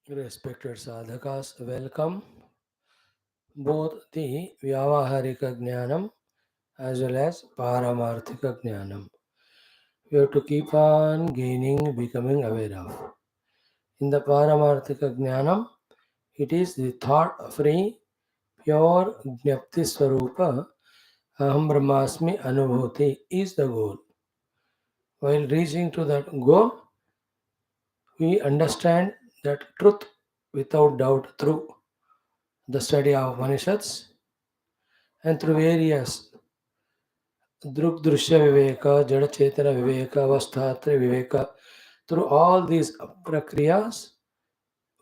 Respected sadhakas, welcome. Both the Vyavaharika Jnanam as well as Paramarthika Jnanam. We have to keep on gaining, becoming aware of. In the Paramarthika Jnanam, it is the thought free, pure Jnapti Swarupa, Aham Brahmasmi Anubhuti is the goal. While reaching to that goal, we understand that truth without doubt through the study of Upanishads and through various Druk Drishya Viveka, Jada Chetana Viveka, Avasthatri Viveka. Through all these prakriyas,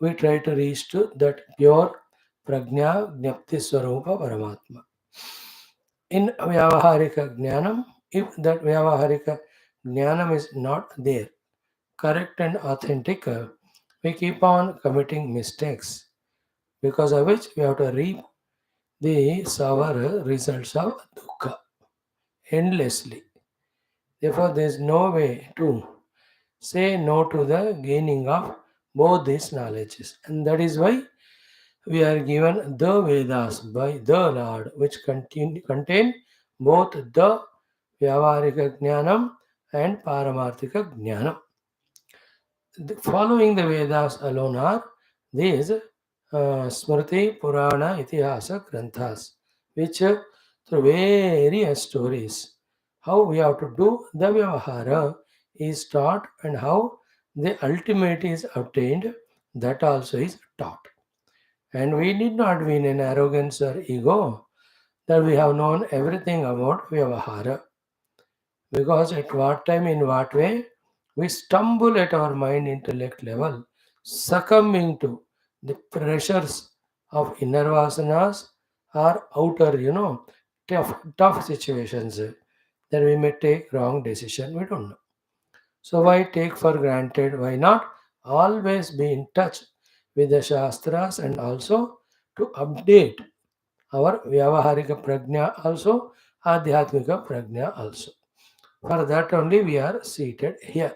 we try to reach to that pure prajna jnapti swarupa paramatma. In Vyavaharika Jnanam, if that Vyavaharika Jnanam is not there, correct and authentic, we keep on committing mistakes because of which we have to reap the sour results of dukkha endlessly. Therefore, there is no way to say no to the gaining of both these knowledges. And that is why we are given the Vedas by the Lord, which contain both the Vyavarika Jnanam and Paramarthika Jnanam. Following the Vedas alone are these Smriti, Purana, Itihasa, Granthas, which through various stories, how we have to do the Vyavahara is taught and how the ultimate is obtained, that also is taught. And we need not be in an arrogance or ego that we have known everything about Vyavahara. Because at what time, in what way, we stumble at our mind intellect level, succumbing to the pressures of inner vasanas or outer, tough situations that we may take wrong decision. We don't know. So why take for granted? Why not always be in touch with the Shastras and also to update our Vyavaharika Prajna also, Adhyatmika Prajna also. For that only we are seated here.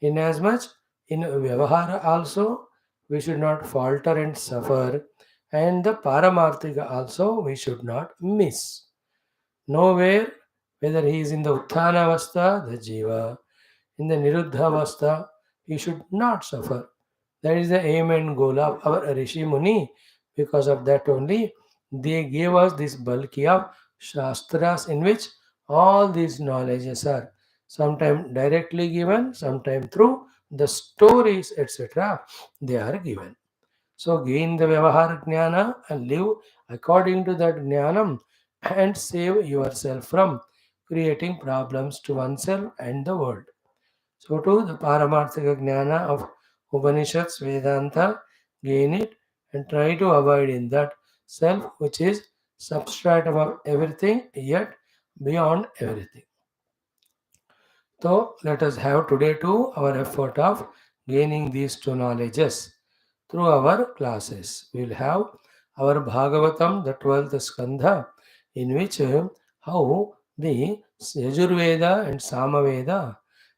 Inasmuch in Vyavahara also we should not falter and suffer, and the Paramarthika also we should not miss. Nowhere, whether he is in the Utthana Avastha, the Jiva, in the Niruddha Avastha, he should not suffer. That is the aim and goal of our Rishi Muni. Because of that only, they gave us this bulky of Shastras in which all these knowledges are sometimes directly given, sometimes through the stories, etc. They are given. So gain the Vyavahara Jnana and live according to that Jnanam and save yourself from creating problems to oneself and the world. So too the Paramarthika Jnana of Upanishads, Vedanta, gain it and try to avoid in that self which is substratum of everything yet beyond everything. So let us have today too our effort of gaining these two knowledges through our classes. We will have our Bhagavatam, the 12th Skandha, in which how the Yajurveda and Samaveda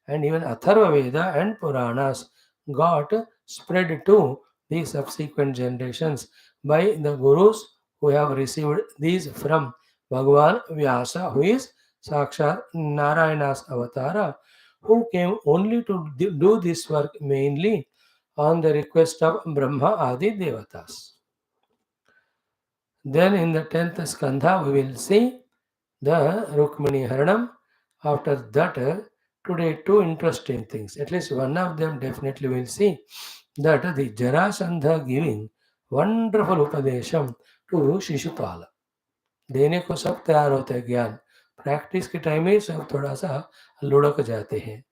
and even Atharva Veda and Puranas got spread to the subsequent generations by the gurus who have received these from Bhagavan Vyasa, who is Sakshat Narayana's avatara, who came only to do this work mainly on the request of Brahma Adi Devatas. Then in the 10th Skandha we will see the Rukmini Haranam. After that, today two interesting things. At least one of them definitely will see that the Jarasandha giving wonderful Upadesham to Shishupala. देने को सब तैयार होते हैं ज्ञान practice के time में सब थोड़ा सा लुढ़क जाते हैं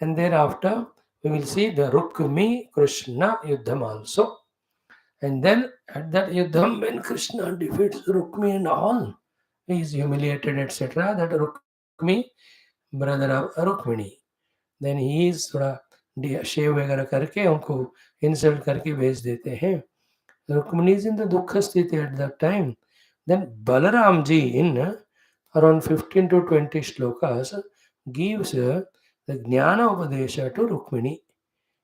and thereafter we will see the Rukmi Krishna Yuddham also. And then at that Yuddham, when Krishna defeats Rukmi and all, he is humiliated, etc. That Rukmi, brother of Rukmini, then he is थोड़ा शेव वगैरह करके उनको insult करके भेज देते हैं. Rukmini is in the dukha sthiti at that time. Then Balaram ji in around 15 to 20 shlokas gives the Jnana Upadesha to Rukmini.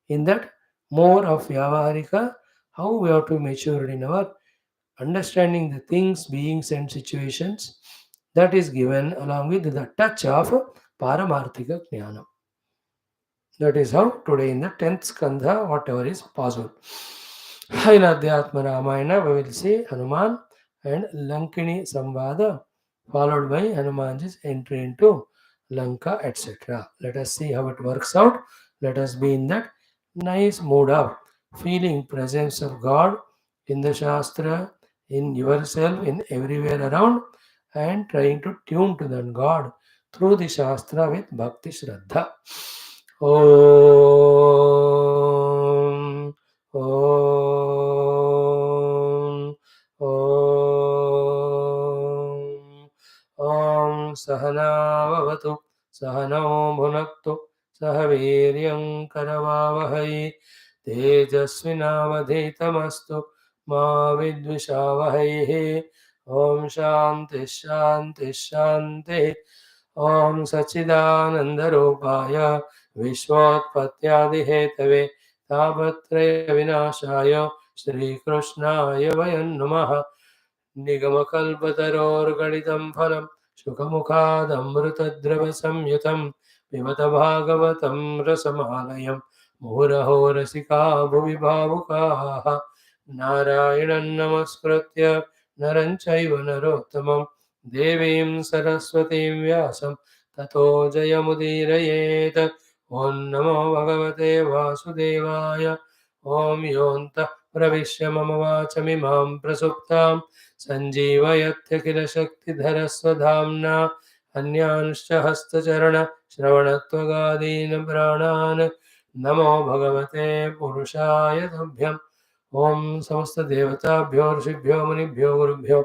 In that more of Vyavaharika, how we have to mature in our understanding the things, beings, and situations that is given along with the touch of Paramarthika Jnana. That is how today in the 10th Skandha, whatever is possible. In Adhyatma Ramayana, we will see Hanuman and Lankini Samvada, followed by Hanumanji's entry into Lanka, etc. Let us see how it works out. Let us be in that nice mood of feeling presence of God in the Shastra, in yourself, in everywhere around, and trying to tune to that God through the Shastra with Bhakti Shraddha. Om, Om, Om, Om Sahana Vavatu, Sahano Bhunaktu, Sahaviryam Karavavahai, Tejasvinavadhetamastu, Ma Vidvishavahai, Om Shanti Shanti Shanti, Om Sachidanandaropaya, विश्वोत्पत्त्यादिहेतवे तापत्रयविनाशाय श्रीकृष्णाय वयं नमः निगमकल्पतरोर्गलितं फलं सुखमुखादमृतद्रवसंयुतं पिबत भागवतं रसमालयं मुहुरहो रसिका भुवि भावुकाः नारायणं नमस्कृत्य नरं चैव नरोत्तमं देवीं सरस्वतीं व्यासं ततो जयमुदीरयेत् ॐ नमो भगवते वासुदेवाय ॐ योऽन्तः प्रविश्य मम वाचमिमां प्रसुप्तां सञ्जीवयत्यखिलशक्तिधरस्वधाम्ना अन्यांश्च हस्तचरणश्रवणत्वगादीन् प्राणान् नमो भगवते पुरुषाय तुभ्यम् ॐ समस्तदेवताभ्यो ऋषिभ्यो मुनिभ्यो गुरुभ्यो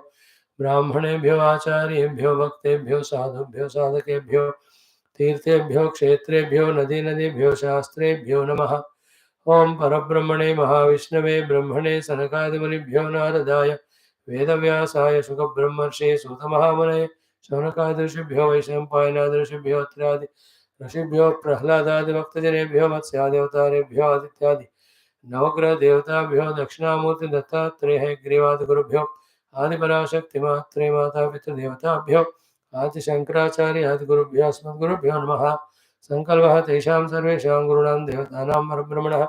ब्राह्मणेभ्यो आचार्येभ्यो भक्तेभ्यो साधुभ्यो साधकेभ्यो तीर्थेभ्यो क्षेत्रेभ्यो नदीनदीभ्यो शास्त्रेभ्यो नमः ओं परब्रह्मणे महाविष्णवे ब्रह्मणे सनकादिमुनिभ्यो नारदाय वेदव्यासाय शुकब्रह्मर्षे सूतमहामुने शौनकादृषिभ्यो वैशम्पायनादृषिभ्यो अत्रादि ऋषिभ्यो प्रह्लादादिभक्तजनेभ्यो मत्स्यादेवतारेभ्यो आदित्यादि नवग्रह देवताभ्यो दक्षिणामूर्ति दत्तात्रेय ग्रीवादिगुरुभ्यो आदिपराशक्तिमात्रे माता पितृदेवताभ्यो आदिशंकराचार्य आदिगुरुभ्यो अस्मद्गुरुभ्यो नमः संकल्पः तेषां सर्वेषां गुरूणां देवतानां परब्रह्मणः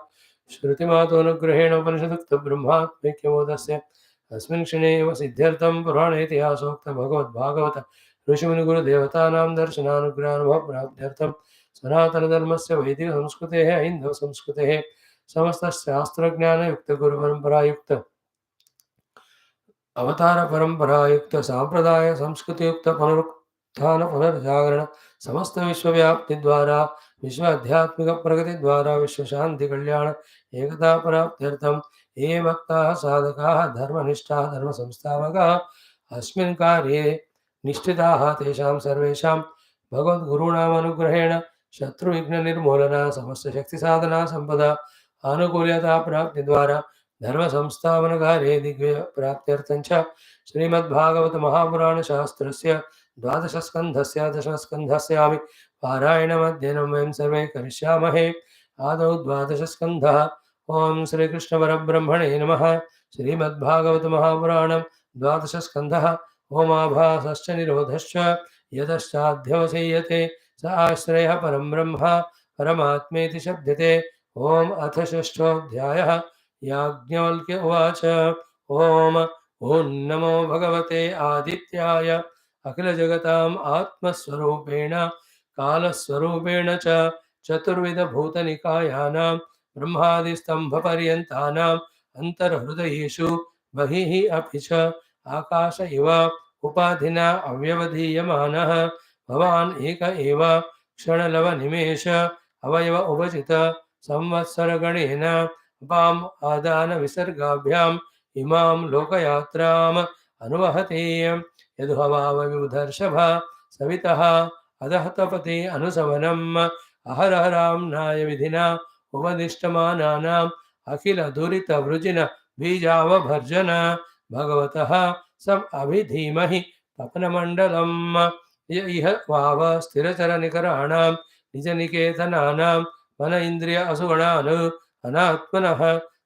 श्रुतिमातोऽनुग्रहेण उपनिषदुक्तब्रह्मात्मैक्यमोदस्य अस्मिन् क्षणे एव सिद्ध्यर्थं पुराणेतिहासोक्त भगवद्भागवत ऋषिमुनिगुरुदेवतानां दर्शनानुग्रहानुभवप्राप्त्यर्थं सनातनधर्मस्य वैदिकसंस्कृतेः हिन्दुसंस्कृतेः समस्तशास्त्रज्ञानयुक्तगुरुपरम्परायुक्त अवतार परंपरायुक्त सांप्रदाय संस्कृतियुक्त पुनरुत्थान पुनर्जागरण समस्त विश्वव्याप्ति द्वारा विश्व आध्यात्मिक प्रगति द्वारा विश्व शांति कल्याण एकता प्राप्त्यर्थम ये भक्ताः साधकाः धर्मनिष्ठाः धर्म संस्थापकाः अस्मिन् कार्ये निष्ठिताः तेषां सर्वेषां भगवद्गुरूणाम् अनुग्रहेण शत्रुविघ्न निर्मूलना समस्त शक्ति साधना संपदा अनुकूल्यता प्राप्ति द्वारा धर्म संस्थापन कार्ये दिग्विजय प्राप्त्यर्थं च श्रीमद्भागवत महापुराण शास्त्रस्य द्वादश स्कन्धस्य दशमस्कन्धस्यामि पारायणमध्ययनं वयं सर्वे करिष्यामहे आदौ द्वादश स्कन्धः ओम श्रीकृष्ण परब्रह्मणे नमः श्रीमद्भागवत महापुराणं द्वादश स्कन्धः ओमाभासश्च निरोधश्च यतश्चाध्यवसेयते स आश्रयः परं ब्रह्म परमात्मेति शब्दते ओम अथ षष्ठोऽध्यायः याज्ञवल्क्य उवाच ओम ॐ नमो भगवते आदित्याय अखिलजगताम् आत्मस्वरूपेण कालस्वरूपेण च चतुर्विधभूतनिकायानां ब्रह्मादिस्तम्भपर्यन्तानाम् अन्तर्हृदयेषु बहिः अपि च आकाश इव उपाधिना अव्यवधीयमानः भवान् एक एव क्षणलवनिमेष अवयव उपचित संवत्सरगणेन अपाम् आदान विसर्गाभ्याम् इमां लोकयात्राम् अनुवहते यदुहवावविबुधर्षभ सवितः अधः तपति अनुसवनम् अहरहराम्नाय विधिना उपदिष्टमानानाम् अखिलदुरितवृजिन बीजावभर्जन भगवतः सम् अभिधीमहि तपनमण्डलम् य इह वाव स्थिरचरनिकराणां निजनिकेतनानां मन इन्द्रिय असुगणान् अनात्मनः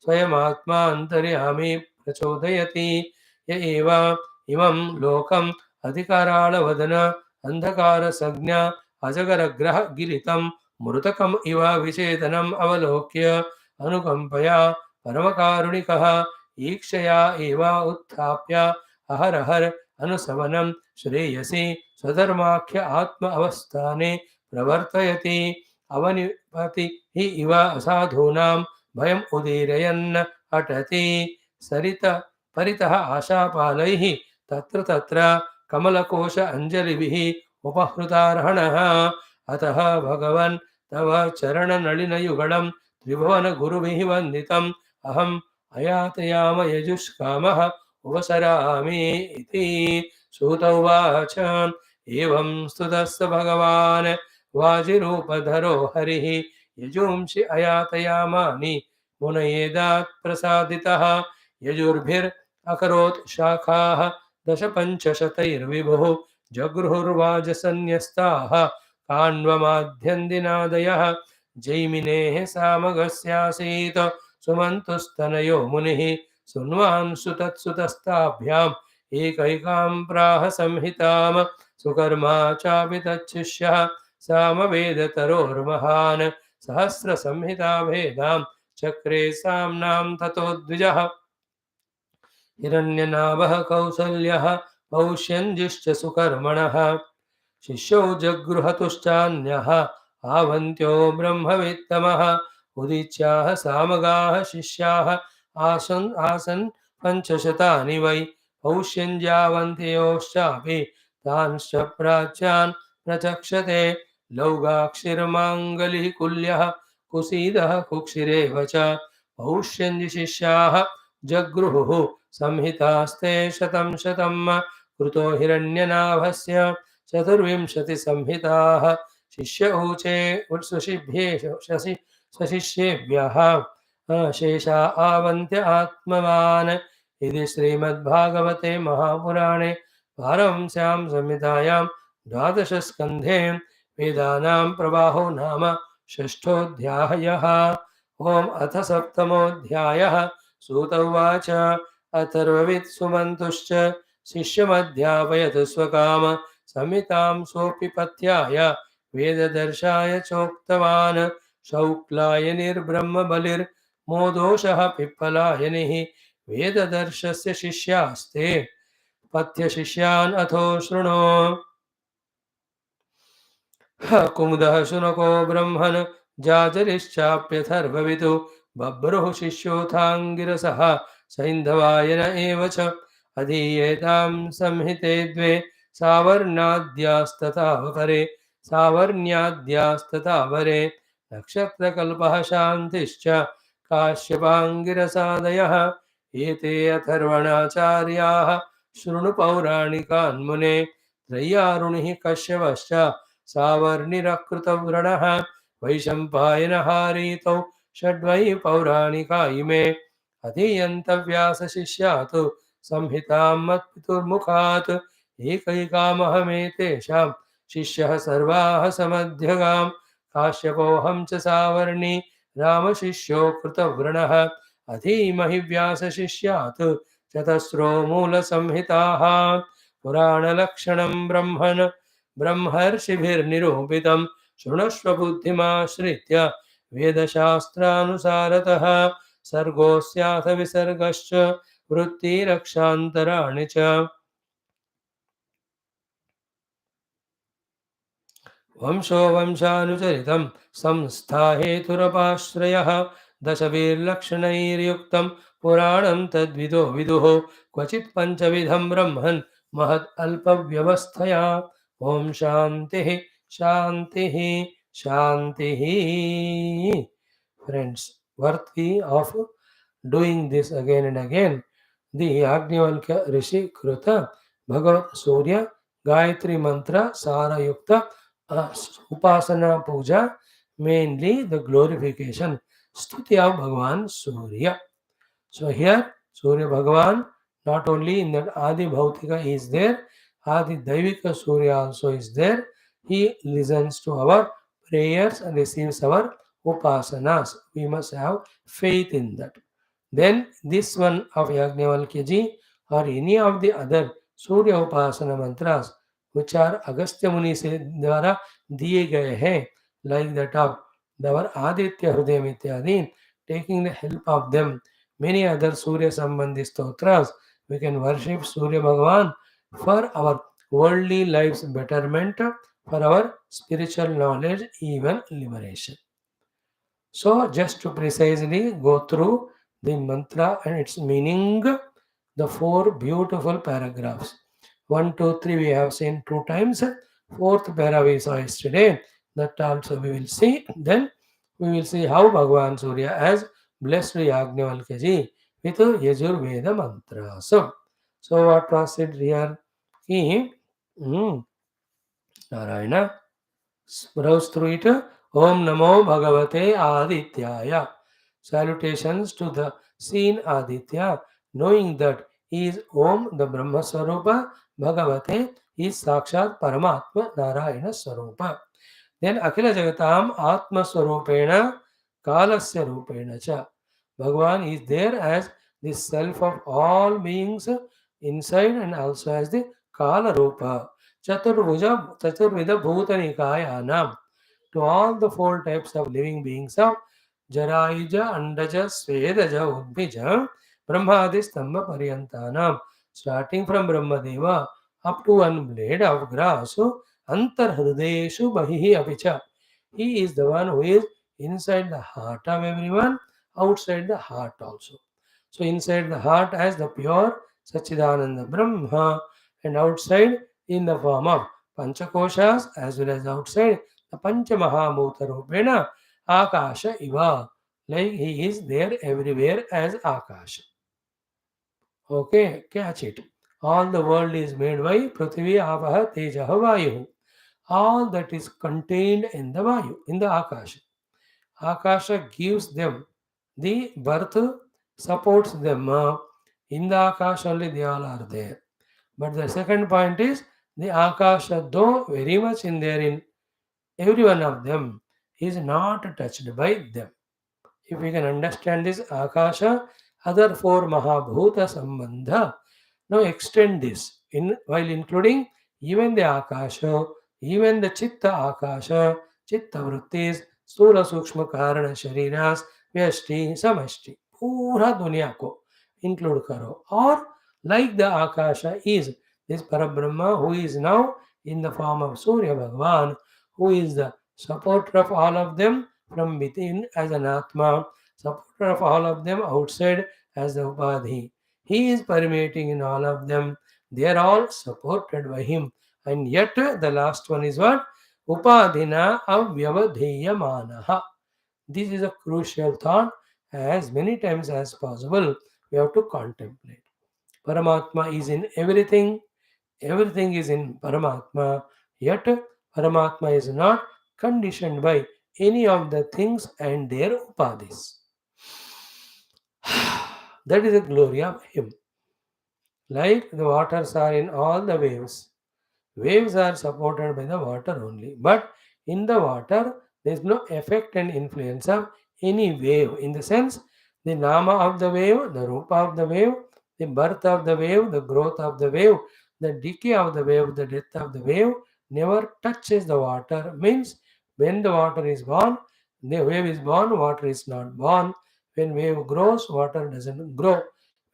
स्वयमात्मा अन्तर्यामी प्रचोदयति य एव इमं लोकम् अधिकाराळवदन अन्धकारसंज्ञा अजगरग्रह गिरितं मृतकम् इव विचेतनम् अवलोक्य अनुकम्पया परमकारुणिकः ईक्षया एव उत्थाप्य अहरहर अनुसवनं श्रेयसि स्वधर्माख्य आत्म अवस्थाने प्रवर्तयति अवनिपति हि इव असाधूनां भयम् उदीरयन् अटति सरित परितः आशापालैः तत्र तत्र कमलकोश अञ्जलिभिः उपहृतार्हणः अतः भगवन् तव चरणनलिनयुगलं त्रिभुवनगुरुभिः वन्दितम् अहम् अयातयाम यजुष्कामः उपसरामि इति सूत उवाच एवं स्तुतस्य भगवान् वाजिरूपधरो हरिः यजूंषि अयातयामानि मुनयेदात् प्रसादितः यजुर्भिरकरोत् शाखाः दशपञ्चशतैर्विभुः जगृहुर्वाजसन्न्यस्ताः काण्वमाध्यन्दिनादयः जैमिनेः सामगस्यासीत् सुमन्तुस्तनयो मुनिः सुन्वान् सुतत्सुतस्ताभ्याम् एकैकां प्राह संहिताम् सुकर्मा चापि तच्छिष्यः सामवेदतरोर्महान् सहस्रसंहिताभेदां चक्रे साम्नां ततो द्विजः हिरण्यनाभः कौसल्यः पौष्यञ्जिश्च सुकर्मणः शिष्यौ जगृहतुश्चान्यः आवन्त्यो ब्रह्मवित्तमः उदीच्याः सामगाः शिष्याः आसन् पञ्चशतानि वै पौष्यञ्जावन्त्योश्चापि तांश्च प्राच्यान् प्रचक्षते लौगाक्षिर्माङ्गलिः कुल्यः कुसीदः कुक्षिरेव च पौष्यञ्जिशिष्याः जगृहुः संहितास्ते शतं शतं कृतो हिरण्यनाभस्य चतुर्विंशतिसंहिताः शिष्य ऊचे स्वशिष्येभ्यः शेषा आवन्त्य आत्मवान् इति श्रीमद्भागवते महापुराणे पारमहंस्यां संहितायां द्वादशस्कन्धे वेदानां प्रवाहो नाम षष्ठोऽध्यायः। ओम अथ सप्तमोऽध्यायः। सूत उवाच अथर्ववित् सुमन्तुश्च शिष्यमध्यापयत् स्वकाम संहितां सोऽपि पथ्याय वेददर्शाय चोक्तवान् शौक्लायनिर्ब्रह्मबलिर्मोदोषः पिप्पलायनिः वेददर्शस्य शिष्यास्ते पथ्यशिष्यान् अथो शृणु। कुमुदः शुनको ब्रह्मन् जाजरिश्चाप्यथर्वविदु बभ्रुः शिष्योऽथाङ्गिरसः सैन्धवायन एव च अधीयेतां संहिते द्वे सावर्णाद्यास्तथा परे सावर्ण्याद्यास्तथा नक्षत्रकल्पः शान्तिश्च काश्यपाङ्गिरसादयः एते अथर्वणाचार्याः शृणु पौराणिकान् मुने त्रय्यारुणिः कश्यपश्च सावर्णिरकृतव्रणः वैशम्पायनहारीतौ षड्वै पौराणिका इमे अधीयन्तव्यासशिष्यात् संहितां मत्पितुर्मुखात् एकैकामहमेतेषां शिष्यः सर्वाः समध्यगाम् काश्यपोऽहं च सावर्णि रामशिष्यो कृतव्रणः अधीमहि व्यासशिष्यात् चतस्रो मूलसंहिताः पुराणलक्षणं ब्रह्मर्षिभिर्निरूपितं शृणुष्व बुद्धिमाश्रित्य वेदशास्त्रानुसारतः सर्गोऽस्याथ विसर्गश्च वृत्तिरक्षान्तराणि च वंशो वंशानुचरितं संस्थाहेतुरपाश्रयः दशभिर्लक्षणैर्युक्तं पुराणं तद्विदो विदुः क्वचित् पञ्चविधं ब्रह्मन् महत् अल्पव्यवस्थया ओम शांति शांति शांति। Friends, worthy of doing this again and again, the Yajnavalkya Rishi Kruta Bhagavat Surya Gayatri Mantra Sara Yukta Upasana Puja, mainly the glorification Stuti of Bhagavan Surya. So here Surya Bhagavan, not only in that Adi Bhautika is there, Adi Daivika Surya also is there. He listens to our prayers and receives our upasanas. We must have faith in that. Then this one of Yajnavalkya or any of the other Surya Upasana mantras which are Agastya Muni से द्वारा दिए गए हैं, like that of our Aditya Hrudayam इत्यादि, taking the help of them, many other Surya Sambandhi stotras, we can worship Surya Bhagavan for our worldly life's betterment, for our spiritual knowledge, even liberation. So, just to precisely go through the mantra and its meaning, the four beautiful paragraphs. 1, 2, 3 we have seen 2 times. Fourth para we saw yesterday. That also we will see. Then we will see how Bhagavan Surya has blessed Yajnavalkya ji with Yajurveda mantra. So what was said here? He, Narayana, browse through it. Om Namo Bhagavate Adityaya. Salutations to the seen Aditya, knowing that he is Om, the Brahma Swarupa, Bhagavate is Sakshat Paramatma Narayana Swarupa. Then Akhila Jagatam Atma Swarupena Kalasya Rupena Cha. Bhagavan is there as the self of all beings inside and also as the Kala Rupa. Chaturvida Bhutanikaya to all the four types of living beings of Jarayuja, Andaja, Svedaja, Udbija, Brahmadi Stamba Paryantanam, starting from Brahmadeva up to one blade of grass, Antar Hrudeshu Bahihi Apicha. He is the one who is inside the heart of everyone, outside the heart also. So inside the heart as the pure Sachidananda Brahma, and outside in the form of Panchakoshas as well as outside the Panchamahabhuta Rupena Akasha Iva. Like he is there everywhere as Akasha. Okay, catch it. All the world is made by Prithvi Apaha Tejaha Vayu. All that is contained in the Vayu, in the Akasha. Akasha gives them the birth, supports them. In the Akasha only they all are there. But the second point is the Akasha, though very much in there in every one of them, is not touched by them. If we can understand this Akasha, other four Mahabhuta Sambandha, now extend this in while including even the Akasha, even the Chitta Akasha, Chitta Vrittis, Stula Sukshma Karana Shariras, Vyashti, Samashti, Pura Dunya ko include karo. Or like the Akasha is this Parabrahma who is now in the form of Surya Bhagavan, who is the supporter of all of them from within as an Atma, supporter of all of them outside as the Upadhi. He is permeating in all of them. They are all supported by him. And yet the last one is what? Upadhina avyavadheyamanaha. This is a crucial thought. As many times as possible, we have to contemplate. Paramatma is in everything. Everything is in Paramatma. Yet Paramatma is not conditioned by any of the things and their upadhis. That is the glory of him. Like the waters are in all the waves. Waves are supported by the water only. But in the water, there is no effect and influence of any wave. In the sense, the nama of the wave, the rupa of the wave, the birth of the wave, the growth of the wave, the decay of the wave, the death of the wave never touches the water. Means when the water is born, the wave is born, water is not born. When wave grows, water doesn't grow.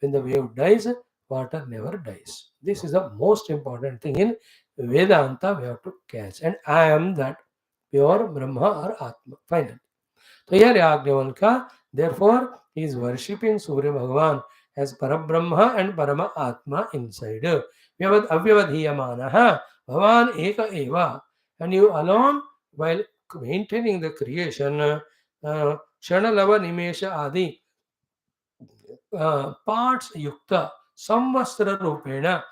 When the wave dies, water never dies. This is the most important thing in Vedanta we have to catch. And I am that pure Brahma or Atma. Finally. So here Yajnavalkya, therefore, he is worshipping Surya Bhagavan as Parabrahma and Parama Atma inside. Avyavadhiyamanaha Bhavan Eka Eva. And you alone, while maintaining the creation, Shanalava Nimesha Adi, parts Yukta, Samvastra Rupena,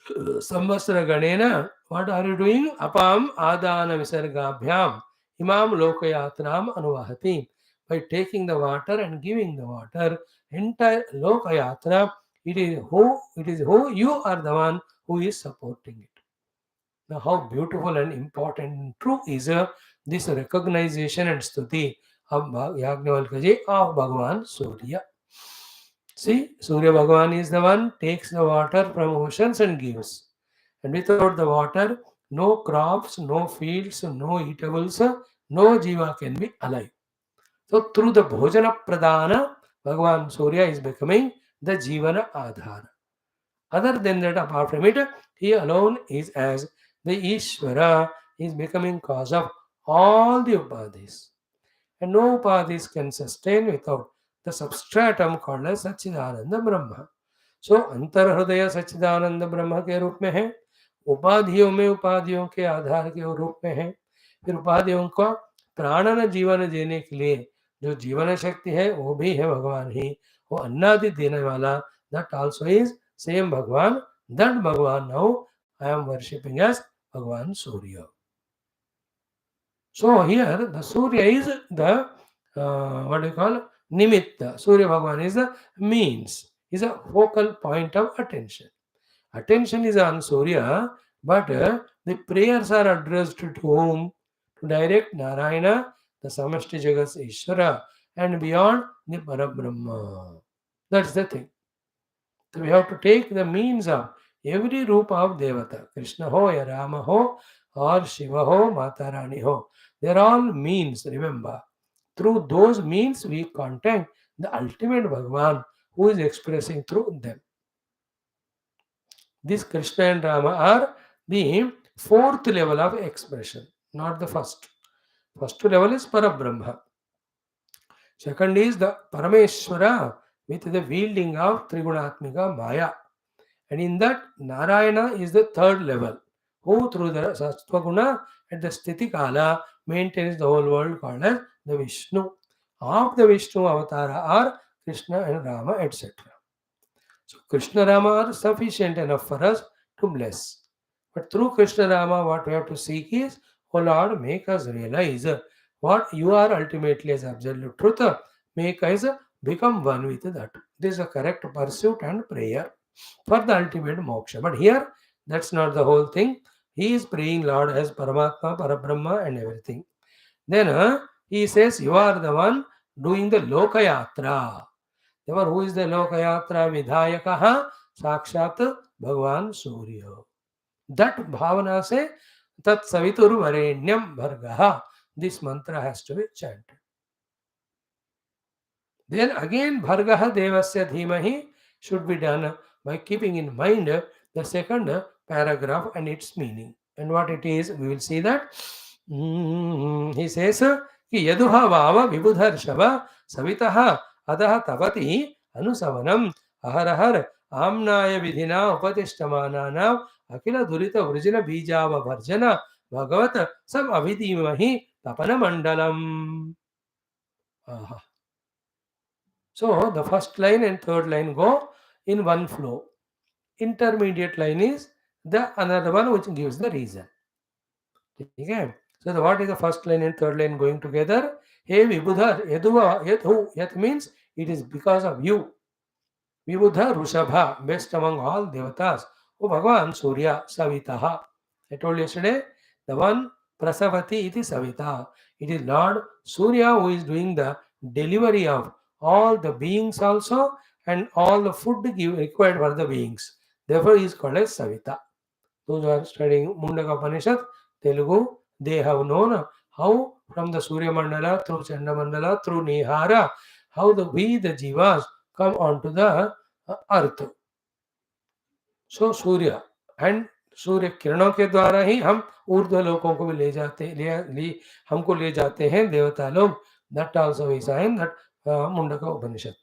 Samvasra Ganena, what are you doing? Apam Adana Visargabhyam, Imam Lokayatram Anuvahati. By taking the water and giving the water, entire Lokayatra, it is who you are the one who is supporting it. Now, how beautiful and important and true is this recognition and stuti of Yajnavalkya of Bhagavan Surya. See, Surya Bhagavan is the one takes the water from oceans and gives. And without the water, no crops, no fields, no eatables, no jiva can be alive. So through the Bhojana Pradana, Bhagavan Surya is becoming the Jivana Adhara. Other than that, apart from it, he alone is as the Ishvara is becoming cause of all the Upadhis. And no Upadhis can sustain without the substratum called as Satchidananda Brahma. सो अंतर हृदय सच्चिदानंद ब्रह्म के रूप में है, उपाधियों में उपाधियों के आधार के रूप में है, फिर उपाधियों को प्राणन जीवन देने के लिए जो जीवन शक्ति है वो भी है भगवान ही, वो अन्नादि देने वाला, that also is same Bhagwan, that Bhagwan now I am worshipping as Bhagwan Surya. So here the Surya is the what do you call nimitta. Surya Bhagwan is the means, is a focal point of attention. Attention is on Surya, but the prayers are addressed to whom? To direct Narayana, the Samashti Jagat Ishvara, and beyond the Parabrahma. That's the thing. So we have to take the means of every roop of Devata. Krishna ho, ya Rama ho, or Shiva ho, Mata Rani ho. They're all means, remember. Through those means we contact the ultimate Bhagavan who is expressing through them. This Krishna and Rama are the fourth level of expression, not the first. First level is Parabrahma. Second is the Parameshwara with the wielding of Trigunatmika Maya. And in that, Narayana is the third level, who through the Sattva Guna at the Sthiti Kala maintains the whole world called as the Vishnu. Of the Vishnu avatara are Krishna and Rama, etc. So Krishna Rama are sufficient enough for us to bless. But through Krishna Rama, what we have to seek is, O Lord, make us realize what you are ultimately as absolute truth. Make us become one with that. This is a correct pursuit and prayer for the ultimate moksha. But here, that's not the whole thing. He is praying Lord as Paramatma, Parabrahma and everything. Then he says, you are the one doing the Lokayatra. Therefore, who is the Lokayatra Vidhayakaha? Sakshat Bhagavan Surya. That bhavana se Tat Savitur Varenyam Bhargaha. This mantra has to be chanted. Then again, Bhargaha Devasya Dhimahi should be done by keeping in mind the second paragraph and its meaning. And what it is, we will see that. He says, Ki Yaduha Vava Vibudharshava Savitaha Adaha Tavati Anusavanam Aharahar Amnaya Vidhina Upatishtamanana Akila Durita Vrijana Bijava Varjana Bhagavata Sab Avidimahi Tapana Mandalam. So the first line and third line go in one flow. Intermediate line is the another one which gives the reason. Okay. So what is the first line and third line going together? Hey Vibudha Yaduva Yadhu. Yat means it is because of you. Vibudha Rushabha, best among all devatas. O Bhagavan Surya Savitaha. I told yesterday, the one Prasavati iti Savita. It is Lord Surya who is doing the delivery of all the beings also and all the food required for the beings. Therefore, he is called as Savita. Those who are studying Mundaka Upanishad, Telugu, they have known how from the Surya Mandala through Chanda Mandala through Nihara, how the jivas come onto the earth. So Surya and सूर्य किरणों के द्वारा ही हम ऊर्ध्व लोकों को भी ले जाते हमको ले जाते हैं देवता लोग. That also is in that Mundaka Upanishad.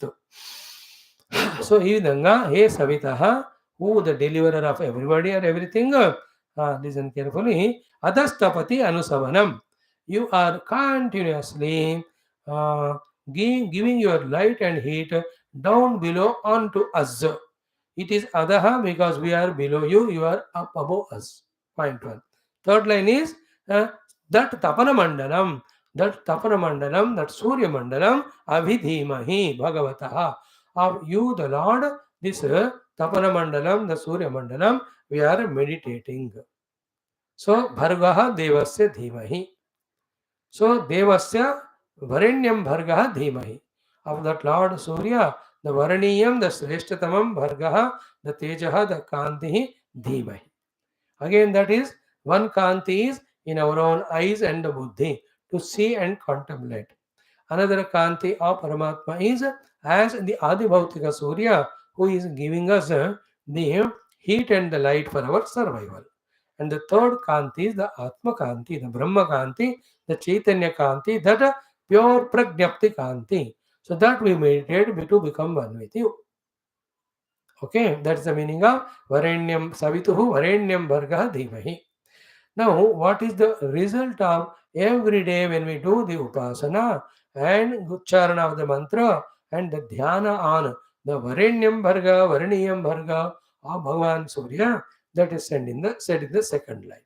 So ఈ విధంగా హే సవితః, who the deliverer of everybody or everything, listen carefully, adhastapati anusavanam, you are continuously giving your light and heat down below onto us. It is adaha because we are below you, you are up above us. Point one. Third line is that tapana mandalam, that Surya mandalam, avidhimahi bhagavataha. Of you, the Lord, this tapana mandalam, the Surya mandalam, we are meditating. So, bhargaha devasya dhimahi. So, devasya, Varenyam Bhargaha Dhimahi. Of that Lord Surya, the Varaniyam, the Sreshtatamam Bhargaha, the Tejaha, the Kantihi Dhimahi. Again, that is one Kanti is in our own eyes and the Buddhi to see and contemplate. Another Kanti of Paramatma is as the Adibhautika Surya who is giving us the heat and the light for our survival. And the third Kanti is the Atma Kanti, the Brahma Kanti, the Chaitanya Kanti, that pure Pragyapti Kanti. So that we meditate to become one with you. Okay, that's the meaning of Varenyam Savituhu Varenyam Bhargaha Dhimahi. Now, what is the result of every day when we do the upasana and ucharana of the mantra and the dhyana on the Varenyam Bharga, Varaniyam Bharga of Bhagavan Surya, that is said in the second line.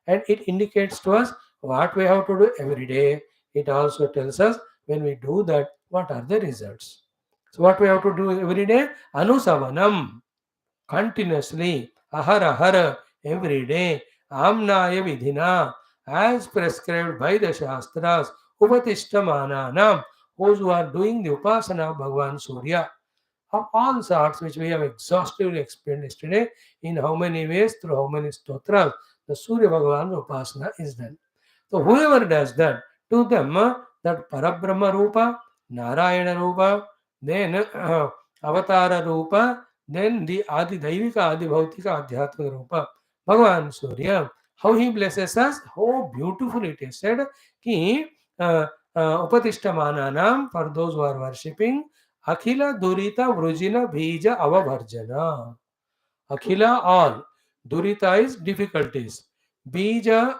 And it indicates to us what we have to do every day. It also tells us when we do that, what are the results. So, what we have to do every day? Anusavanam, continuously, ahara, every day, amnaya vidhina, as prescribed by the Shastras, upatishtamananam, those who are doing the upasana of Bhagavan Surya, of all sorts, which we have exhaustively explained yesterday, in how many ways, through how many stotras, the Surya Bhagavan upasana is done. So whoever does that, to them that Parabrahma Rupa, Narayana Rupa, then Avatara Rupa, then the Adi Daivika, Adi Bhautika, Adhyatmika Rupa, Bhagavan Surya, how he blesses us, how beautiful it is said, ki Upatishtamananam, for those who are worshipping, Akhila Durita Vrujina Bija Avavarjana. Akhila all. Durita is difficulties. Bija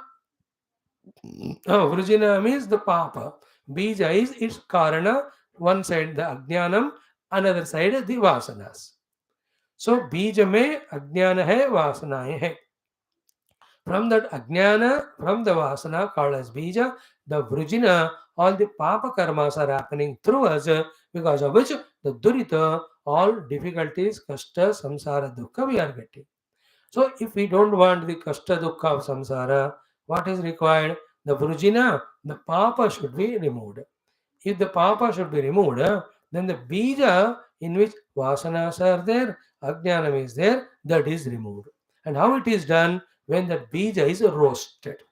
Vrujina means the papa. Bija is its karana. One side the ajnanam, another side the vasanas. So bija में अज्ञान है वासनाएं है. From that ajnana, from the vasana called as bija, the vrujina, all the papa karmas are happening through us, because of which the durita, all difficulties, kashta, samsara, dukkha we are getting. So if we don't want the kashta, dukkha of samsara, what is required? The vrujina, the papa should be removed. If the papa should be removed, then the bija in which vasanas are there, ajnanam is there, that is removed. And how it is done? When the bija is roasted.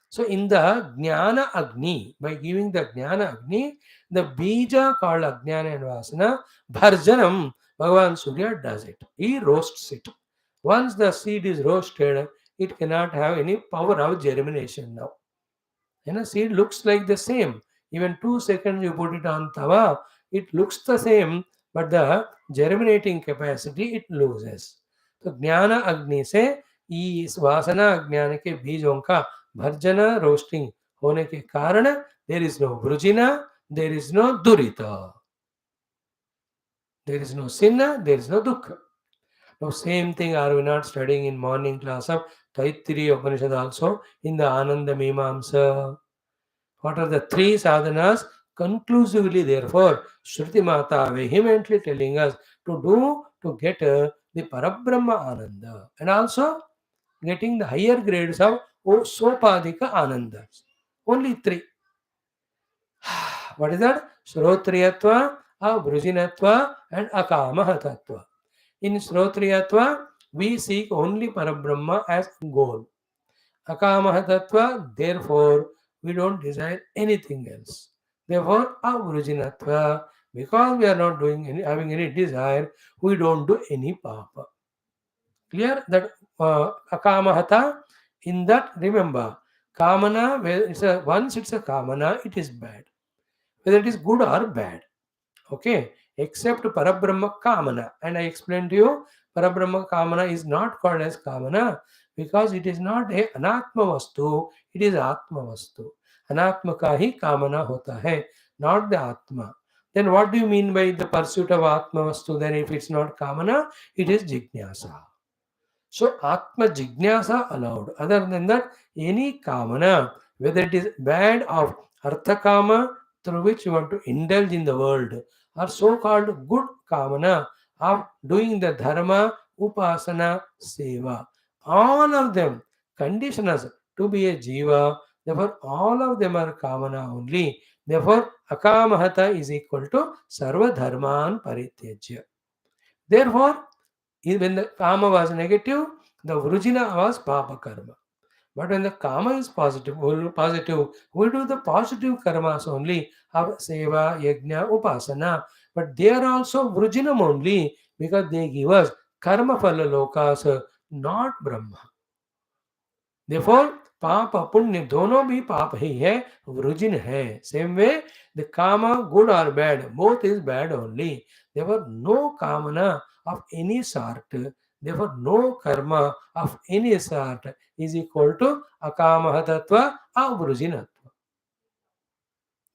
So in the Jnana Agni, by giving the Jnana Agni, the bija called Ajnana and Vasana, Bharjanam, Bhagavan Surya does it. He roasts it. Once the seed is roasted, it cannot have any power of germination now. And a seed looks like the same. Even 2 seconds you put it on tawa, it looks the same, but the germinating capacity it loses. तो ज्ञान अग्नि से इस वासना अज्ञान के बीजों का भर्जना रोस्टिंग होने के कारण there is no vrujina, there is no durita, there is no sinna, there is no dukkha. Now same thing are we not studying in morning class of Taittiriya Upanishad also in the Ananda Mimamsa. What are the three sadhanas? Conclusively, therefore, Shruti Mata vehemently telling us to do to get the Parabrahma Ananda and also getting the higher grades of Sopadika Ananda. Only three. What is that? Shrotriyatva, Avrujinatva, and Akamahatatva. In Shrotriyatva, we seek only Parabrahma as goal. Akamahatatva, therefore, we don't desire anything else. Therefore, avrujinatva, because we are not having any desire, we don't do any papa. Clear that akamahata, in that remember, kamana, once it's a kamana, it is bad. Whether it is good or bad. Okay, except Parabrahma Kamana. And I explained to you, Parabrahma Kamana is not called as Kamana because it is not a Anatma Vastu, it is Atma Vastu. Anatma ka hi Kamana hota hai, not the Atma. Then what do you mean by the pursuit of Atma Vastu? Then if it's not Kamana, it is Jignasa. So Atma Jignasa allowed. Other than that, any Kamana, whether it is bad of Artha Kama, through which you want to indulge in the world, or so-called good kamana of doing the dharma, upasana, seva. All of them condition us to be a jiva. Therefore, all of them are kamana only. Therefore, akamahata is equal to sarva dharman parityajya. Therefore, when the kama was negative, the vrujina was papa karma. But when the karma is positive, we do the positive karmas only of seva, yajna, upasana. But they are also vrujinam only because they give us karma phala lokas, not Brahma. Therefore, पाप पुण्य दोनों भी पाप ही है, वृजिन है. Same way, the karma, good or bad, both is bad only. Therefore, no kamana of any sort, therefore no karma of any sort is equal to akamahatatva or vrujinatva.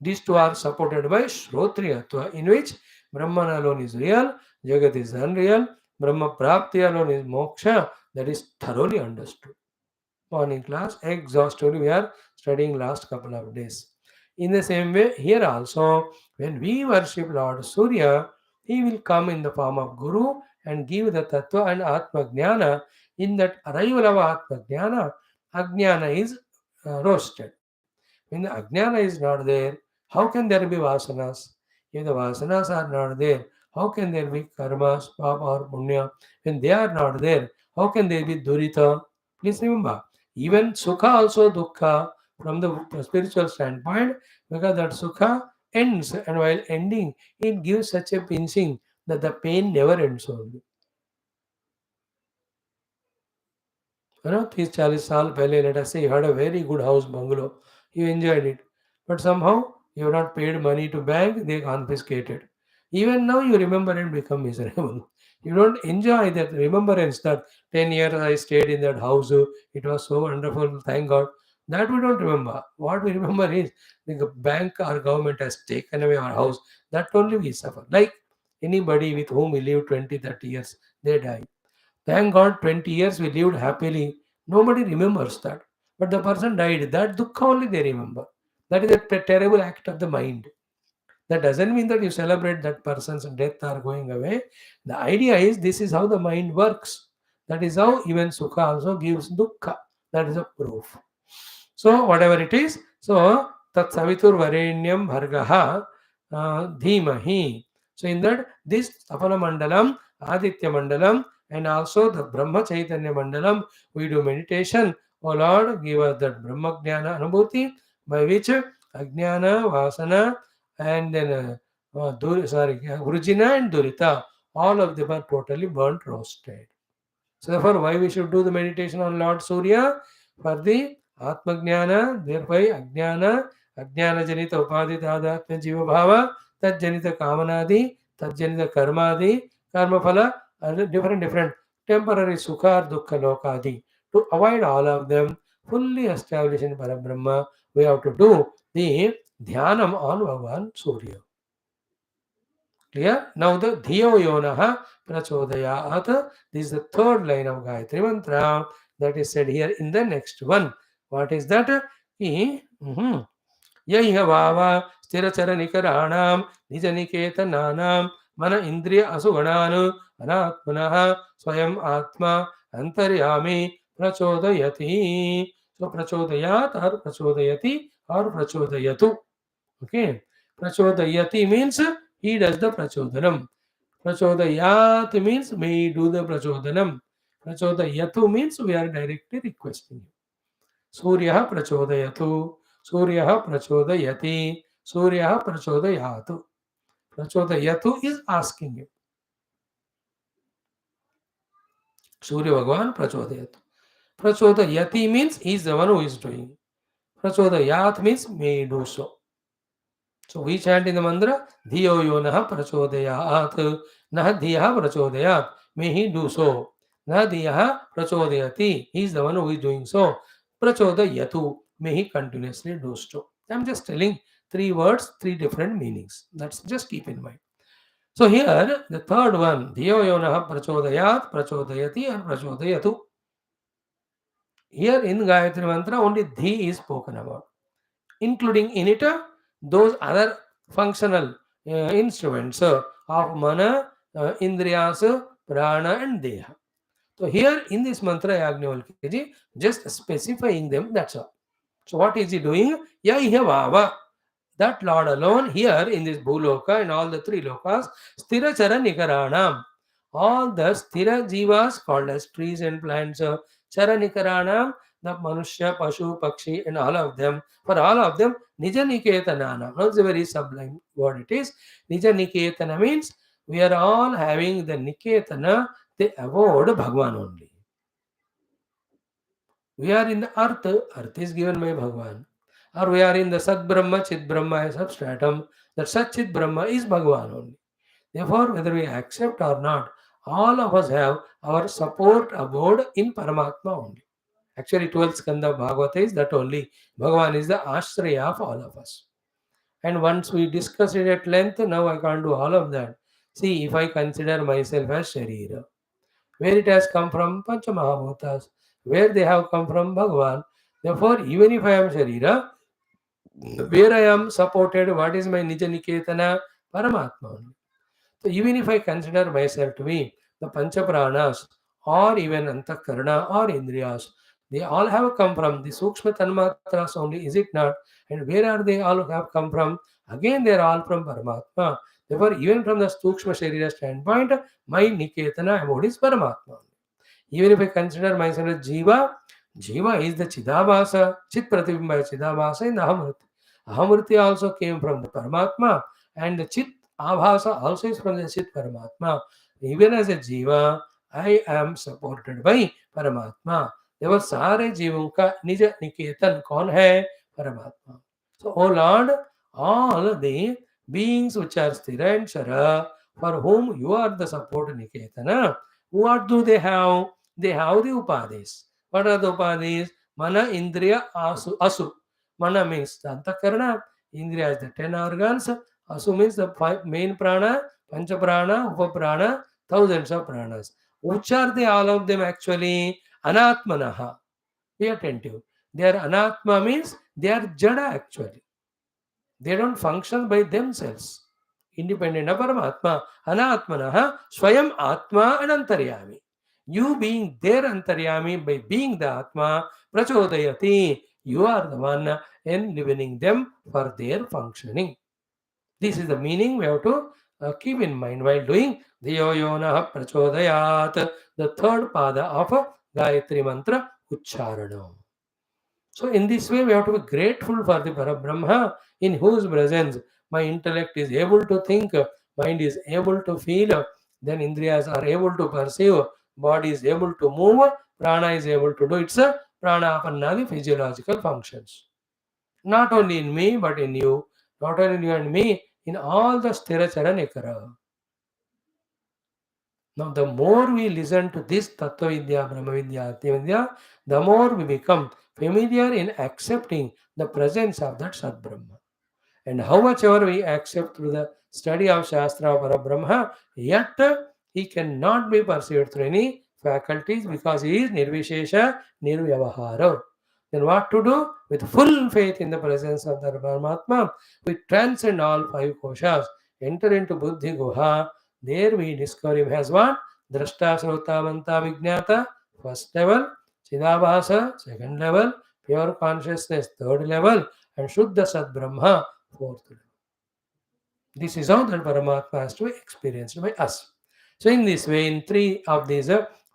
These two are supported by Shrotriyatva, in which Brahman alone is real, Jagat is unreal, Brahma Prapti alone is moksha, that is thoroughly understood. Morning class, exhaustively we are studying last couple of days. In the same way, here also, when we worship Lord Surya, he will come in the form of Guru and give the Tattva and Atma Jnana. In that arrival of Atma Jnana, Ajnana is roasted. When the Ajnana is not there, how can there be Vasanas? If the Vasanas are not there, how can there be Karmas, Papa or Punya? When they are not there, how can there be Durita? Please remember, even Sukha also Dukkha from the spiritual standpoint, because that Sukha ends, and while ending, it gives such a pinching that the pain never ends only. 30-40 साल पहले, let us say you had a very good house bungalow, you enjoyed it, but somehow you have not paid money to bank, they confiscated. Even now you remember and become miserable. You don't enjoy that remembrance that 10 years I stayed in that house, it was so wonderful, thank God. That we don't remember. What we remember is the bank or government has taken away our house. That only we suffer. Like anybody with whom we live 20, 30 years, they die. Thank God, 20 years we lived happily. Nobody remembers that. But the person died. That dukkha only they remember. That is a terrible act of the mind. That doesn't mean that you celebrate that person's death or going away. The idea is this is how the mind works. That is how even Sukha also gives dukkha. That is a proof. So, whatever it is, so Tat Savitur Varenyam Bhargaha Dhimahi. So, in that, this Tapana Mandalam, Aditya Mandalam, and also the Brahma Chaitanya Mandalam, we do meditation. O Lord, give us that Brahma Jnana Anubhuti, by which Ajnana, Vasana, and then Vrujina and Durita, all of them are totally burnt, roasted. So therefore, why we should do the meditation on Lord Surya? For the Atma Jnana, thereby Ajnana, Ajnana Janita Upadita Adatma Jiva Bhava, Tad Janita Kamanadi, Tad Janita Karmadi, Karma Phala, are different temporary Sukha or Dukkha Lokadi. To avoid all of them, fully established in Parabrahma, we have to do the Dhyanam on Bhagavan Surya. Clear? Now the Dhiyo Yonaha Prachodayat. This is the third line of Gayatri Mantra that is said here in the next one. What is that? Yaiha Vava Stirachara Nikaranam Nijaniketa Mana Indriya Asugananu Anatmanaha Swayam Atma Antaryami Prachodayati. So Prachodayat or Prachodayati or Prachodayatu. Okay. Prachodayati means he does the prachodanam. Prachodayat means may do the prachodanam. Prachodayatu means we are directly requesting him. Surya prachodayatu. Surya prachodayati. Surya prachodayatu. Prachodayatu is asking him. Surya Bhagavan prachodayatu. Prachodayati means he is the one who is doing. Prachodayat means may do so. So we chant in the mantra, Dhiyo yo naha prachodayat, naha dhiyaha prachodayat. May he do so. Naha dhiyaha prachodayati. He is the one who is doing so. Prachodayatu. May he continuously do so. I'm just telling 3 words, 3 different meanings. That's just keep in mind. So here, the third one, Dhiyo yo naha prachodayat, prachodayati or prachodayatu. Here in Gayatri Mantra, only Dhi is spoken about, including in it those other functional instruments of mana, indriyas, prana and deha. So here in this mantra Yajnavalkyaji just specifying them, that's all. So what is he doing? Yaiha vava. That Lord alone here in this Bhuloka and all the three lokas, Sthira Chara Nikaranam. All the Sthira Jivas called as trees and plants, Chara Nikaranam, the Manushya, Pashu, Pakshi, and all of them, for all of them, Nija Niketanana. That's a very sublime word it is. Nija Niketana means we are all having the Niketana, the abode Bhagwan only. We are in the earth is given by Bhagwan. Or we are in the Sat Brahma, Chit Brahma substratum, that Sat Chit Brahma is Bhagwan only. Therefore, whether we accept or not, all of us have our support abode in Paramatma only. Actually, 12th Skandha Bhagavata is that only. Bhagavan is the Ashraya of all of us. And once we discuss it at length, now I can't do all of that. See, if I consider myself as Sharira, where it has come from Panchamahabhutas, where they have come from Bhagavan. Therefore, even if I am Sharira, where I am supported, what is my Nija Niketana? Paramatma only. So even if I consider myself to be the Panchapranas or even Antakarana or Indriyas, they all have come from the Sukshma Tanmatras only, is it not? And where are they all have come from? Again, they are all from Paramatma. Therefore, even from the Sukshma Sharira standpoint, my Niketana abode is Paramatma. Even if I consider myself as Jiva, Jiva is the Chidabhasa, Chit Pratibimba Chidabhasa in the Ahamriti. Ahamriti also came from the Paramatma, and the Chit Abhasa also is from the Chit Paramatma. Even as a Jiva, I am supported by Paramatma. Therefore, सारे जीवों का निज निकेतन कौन है? Paramatma. So, O Lord, all the beings which are sthira and chara, for whom you are the support niketana, what do they have? They have the upadis. What are the upadis? Mana, Indriya, Asu. Mana means the Antakarana, Indriya is the 10 organs, Asu means the five main prana, Pancha prana, Upaprana, thousands of pranas. Which are they, all of them actually? Anatmanaha. Be attentive. They are Anatma means they are Jada actually. They don't function by themselves. Independent of Paramatma. Anatmanaha Swayam Atma and Antaryami. You being their Antaryami by being the Atma, Prachodayati, you are the one enlivening them for their functioning. This is the meaning we have to keep in mind while doing Dhiyo Yona Prachodayat, the third pada of Gayatri Mantra Uchcharanam. So, in this way, we have to be grateful for the Parabrahma in whose presence my intellect is able to think, mind is able to feel, then Indriyas are able to perceive, body is able to move, prana is able to do its prana the physiological functions. Not only in me, but in you, not only in you and me, in all the sthira chara nikara. Now, the more we listen to this Tattva Vidya, Brahma Vidya, Atma Vidya, the more we become familiar in accepting the presence of that Sat Brahma. And how much ever we accept through the study of Shastra or Brahma, yet he cannot be perceived through any faculties because he is Nirvishesha, Nirvyavahara. Then what to do? With full faith in the presence of the Paramatma, we transcend all five koshas, enter into Buddhi Guha. There we discover him as what? Drashta, Srota, Manta, Vijnata, first level, Chidabhasa, second level, pure consciousness, third level, and Shuddha Sat Brahma, fourth level. This is how that Paramatma has to be experienced by us. So in this way, in three of these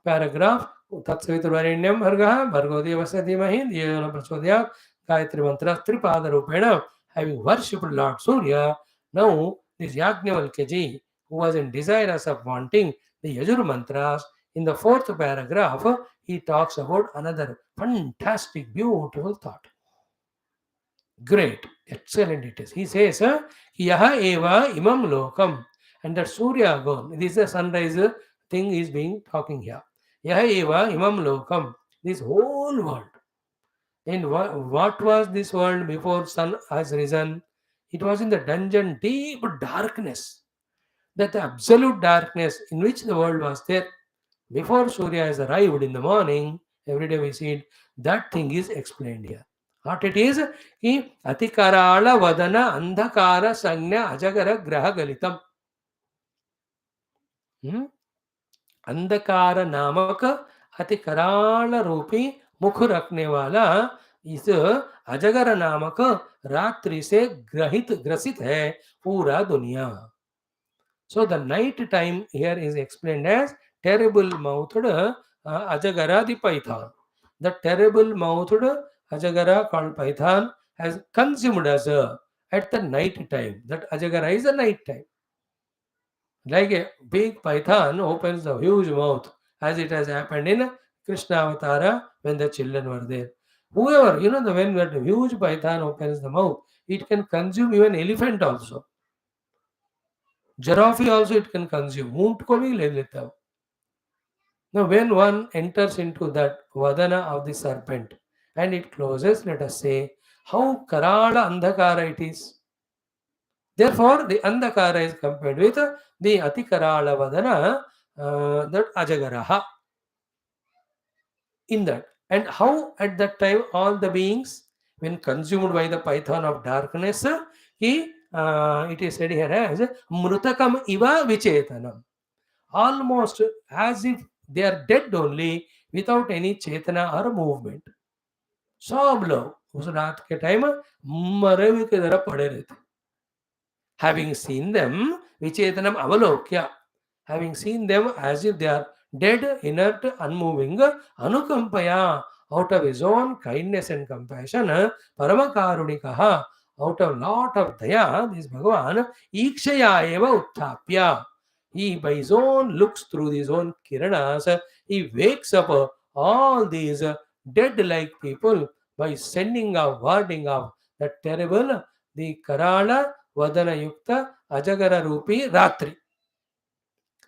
paragraph, Tatsaviturvarenyam Bhargaha, Bhargo Devasya Dhimahi, Dhyayona Prachodhyat, Gayatri Mantra, Tripada Rupena, having worshipped Lord Surya, now this Yajnavalkya, who was in desirous of wanting the Yajur mantras, in the fourth paragraph, he talks about another fantastic, beautiful thought. Great, excellent it is. He says, Yaha eva imam lokam. And that Surya gone. This is the sunrise thing is being talking here. Yaha eva imam lokam. This whole world. And what was this world before sun has risen? It was in the dungeon, deep darkness. That absolute darkness in which the world was there. Before Surya has arrived in the morning, every day we see it, that thing is explained here. What it is? कि अतिकराल वदन अंधकार संज्ञ अजगर ग्रह गलितम. अंधकार नामक अति कराल रूपी मुख रखने वाला इस अजगर नामक रात्रि से ग्रसित है पूरा दुनिया. So the night time here is explained as terrible mouthed Ajagara the python. The terrible mouthed Ajagara called python has consumed us at the night time. That Ajagara is the night time. Like a big python opens the huge mouth as it has happened in Krishna Avatara when the children were there. Whoever, when that huge python opens the mouth, it can consume even elephant also. Giraffe also it can consume. ऊंट को भी ले लेता है. Now, when one enters into that vadana of the serpent and it closes, let us say how karala andhakara it is. Therefore, the andhakara is compared with the atikarala vadana, that ajagaraha. In that, and how at that time all the beings, when consumed by the python of darkness, it is said here as mrutakam iva vichetanam. Almost as if they are dead only without any chetana or movement. सब लोग उस रात के time मरे हुए की तरह पड़े रहते. Having seen them, vichetanam avalokya, having seen them as if they are dead, inert, unmoving, anukampaya, out of his own kindness and compassion, paramakарunikaha, out of lot of daya, this Bhagavan, ikshaya eva uttapya. He by his own looks through his own kiranas, he wakes up all these dead-like people by sending out, warding off that terrible, the Karala वदन युक्त अजगर रूपी रात्रि.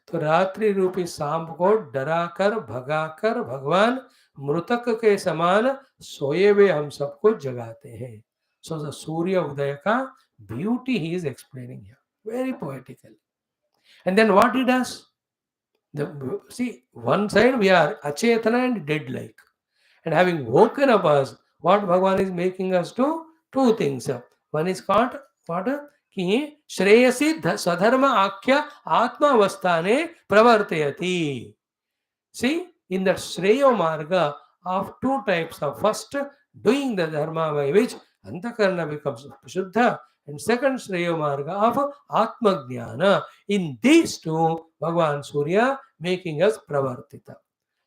तो रात्रि रूपी सांप को डराकर भगाकर भगवान मृतक के समान सोए हुए हम सबको जगाते हैं. सो द सूर्य उदय का beauty he is explaining here very poetically. And then what he does, see, one side we are achetana and dead like, and having woken up us, what Bhagavan is making us do? Two things. One is called what? कि श्रेयसी स्वधर्म आख्या आत्मावस्थाने प्रवर्तयति. See, in the Shreya Marga of two types of first, doing the dharma by which Antakarna becomes Shuddha, and second Shreya Marga of Atma Jnana. In these two, Bhagavan Surya making us Pravartita.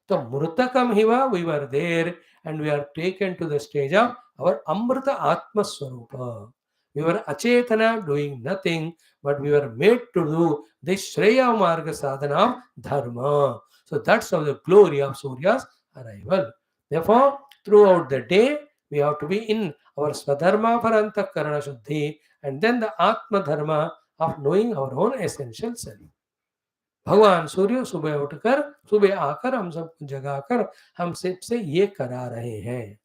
So Mrutakam Hiva, we were there and we are taken to the stage of our Amrita Atma Swarupa. We were achetana, doing nothing, but we were made to do this Shreya Marga sadhana of Dharma. So that's how the glory of Surya's arrival. Therefore, throughout the day, we have to be in our Swadharma for Antakarana Shuddhi, and then the Atma Dharma of knowing our own essential self. भगवान सूर्य सुबह उठकर सुबह आकर हम सबको जगाकर हम सबसे ये करा रहे हैं.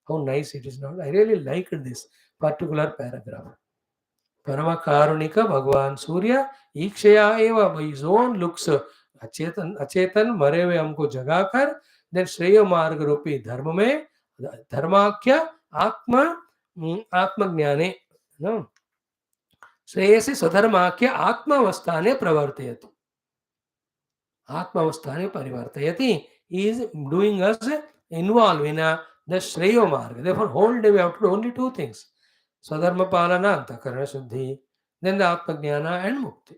How nice it is not. I really liked this particular paragraph. परमकारुणिक भगवान सूर्य ईक्षया एवं by his own looks अचेतन मरे हुए हमको जगाकर then श्रेय मार्ग रूपी धर्म में धर्माख्य आत्मज्ञाने Shreyasi स्वधर्माख्य आत्मावस्थाने प्रवर्तयति. Atmavasthane parivartayati is doing us involve in the Shreya Marga. Therefore, whole day we have to do only two things. Swadharma Palana, Antakarana Shuddhi, then the Atma Jnana and Mukti.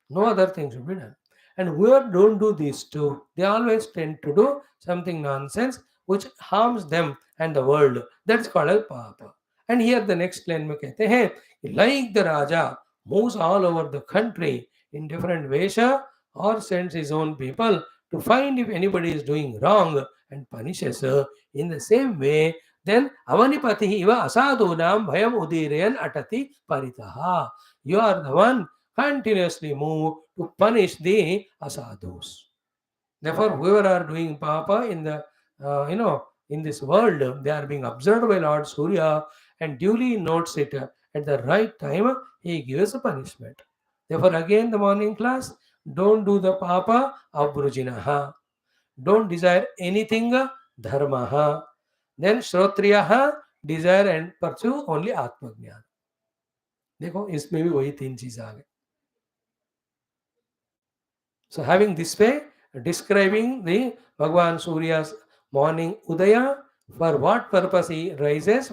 No other thing should be done. And whoever don't do these two, they always tend to do something nonsense which harms them and the world. That's called as Papa. And here the next line में कहते हैं, like the Raja moves all over the country in different Vesha, or sends his own people to find if anybody is doing wrong and punishes her. In the same way, then avanipati iva asadunam bhayam udirayan atati paritaha. You are the one continuously move to punish the asadhus. Therefore, whoever are doing papa in the in this world, they are being observed by Lord Surya and duly notes it at the right time. He gives a punishment. Therefore, again the morning class. Don't do the papa of brujinaha. Don't desire anything dharmaha. Then shrotriyaha, desire and pursue only atma jnana. देखो इसमें भी वही तीन चीज आ गए. So having this way describing the Bhagavan Surya's morning udaya, For what purpose he rises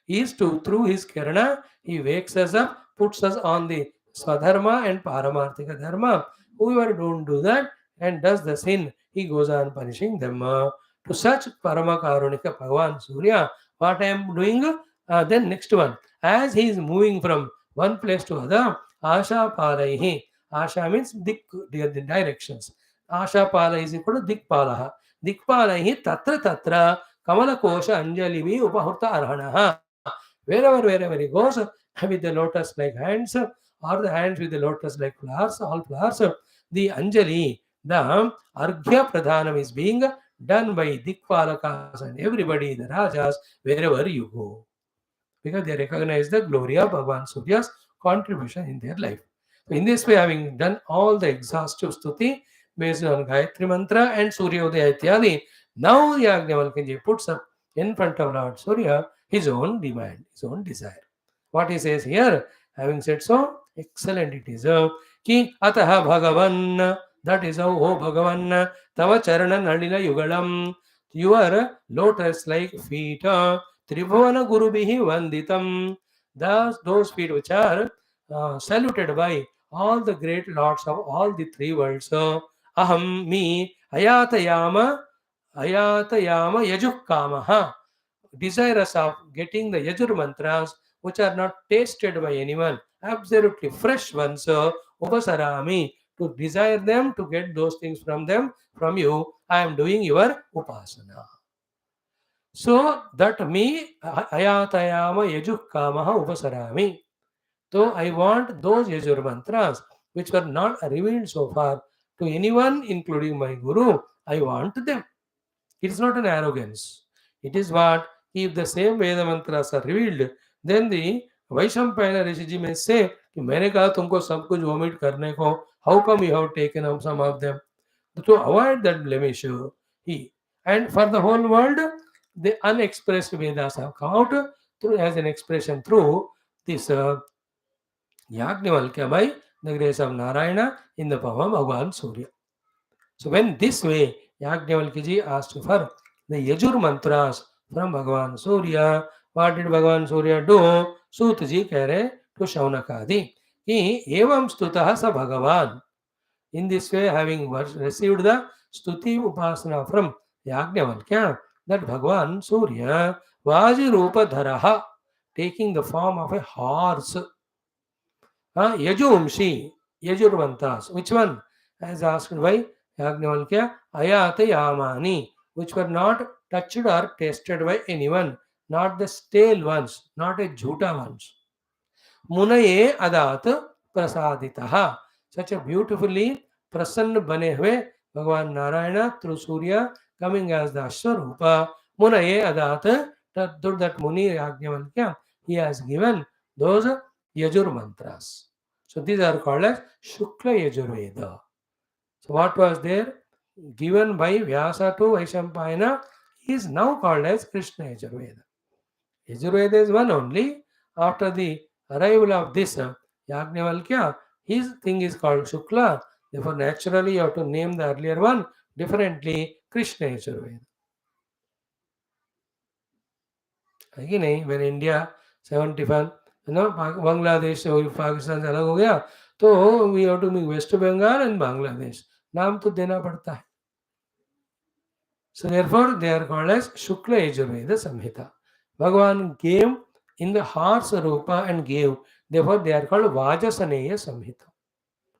is to, through his kirana, he wakes us up, puts us on the swadharma and paramarthika dharma. Whoever don't do that and does the sin, he goes on punishing them. To such Paramakarunika Bhagavan Surya, what I am doing? Then next one, as he is moving from one place to other, Asha Palaihi. Asha means the directions. Asha Pala is equal to Dikpalaha. Dikpalaihi tatra tatra Kamala Kosha Anjalivi Upahurta Arhanaha. Wherever he goes, with the lotus like hands, or the hands with the lotus like flowers, all flowers, the Anjali, the Arghya Pradhanam is being done by Dikpalakas and everybody, the Rajas, wherever you go. Because they recognize the glory of Bhagavan Surya's contribution in their life. So in this way, having done all the exhaustive stuti based on Gayatri Mantra and Suryodaya Ityadi, now Yajnavalkya puts up in front of Lord Surya his own demand, his own desire. What he says here, having said so, excellent it is. Ki ataha Bhagavan, that is how, oh Bhagavan, tava charana nalila yugalam, your lotus like feet, Tribhuvana Gurubihi Vanditam. Thus, those feet which are saluted by all the great lords of all the three worlds. Aham, me, Ayatayama, Yajukkamaha, desirous of getting the Yajur mantras which are not tasted by anyone, absolutely fresh ones, Upasarami, to desire them, to get those things from them, from you, I am doing your Upasana. So that me ayatayama yajukkamaha upasarami. So I want those yajur mantras which were not revealed so far to anyone, including my guru. I want them. It is not an arrogance. It is what if the same Veda mantras are revealed, then the Vaishampayana Rishi ji may say कि मैंने कहा तुमको सब कुछ vomit करने को, how come you have taken up some of them? To avoid that blemish, he and for the whole world, the unexpressed Vedas have come out through as an expression through this Yajnavalkya by the grace of Narayana in the form of Bhagavan Surya. So when this way Yajnavalkya ji asked for the Yajur mantras from Bhagavan Surya, what did Bhagavan Surya do? Sut ji keh rahe to Shaunakadi कि एवं स्तुतः स भगवान. In this way, having received the Stuti Upasana from Yajnavalkya, that Bhagavan Surya Vajirupa Dharaha, taking the form of a horse. Yajumshi, Yajurvantas. Which one? As asked by Yajnavalkya, Ayate Yamani, which were not touched or tasted by anyone, not the stale ones, not a jhuta ones. Munaye Adat Prasaditaha. Such a beautifully prasanna bane hue Bhagavan Narayana through Surya coming as the Ashwarupa. Munaye Adat, that Muni Yajnavalkya, he has given those Yajur mantras. So these are called as Shukla Yajurveda. So what was there given by Vyasa to Vaishampayana is now called as Krishna Yajurveda. Yajurveda is one only. After the arrival of this Yajnavalkya, his thing is called Shukla. Therefore, naturally, you have to name the earlier one differently, Krishna Yajurveda. Again, when India 71, Bangladesh और पाकिस्तान से अलग हो गया, तो we have to make West Bengal and Bangladesh. नाम तो देना पड़ता है. So therefore, they are called as Shukla Yajurveda Samhita. Bhagavan gave in the horse Rupa and gave. Therefore, they are called Vajasaneya Samhita.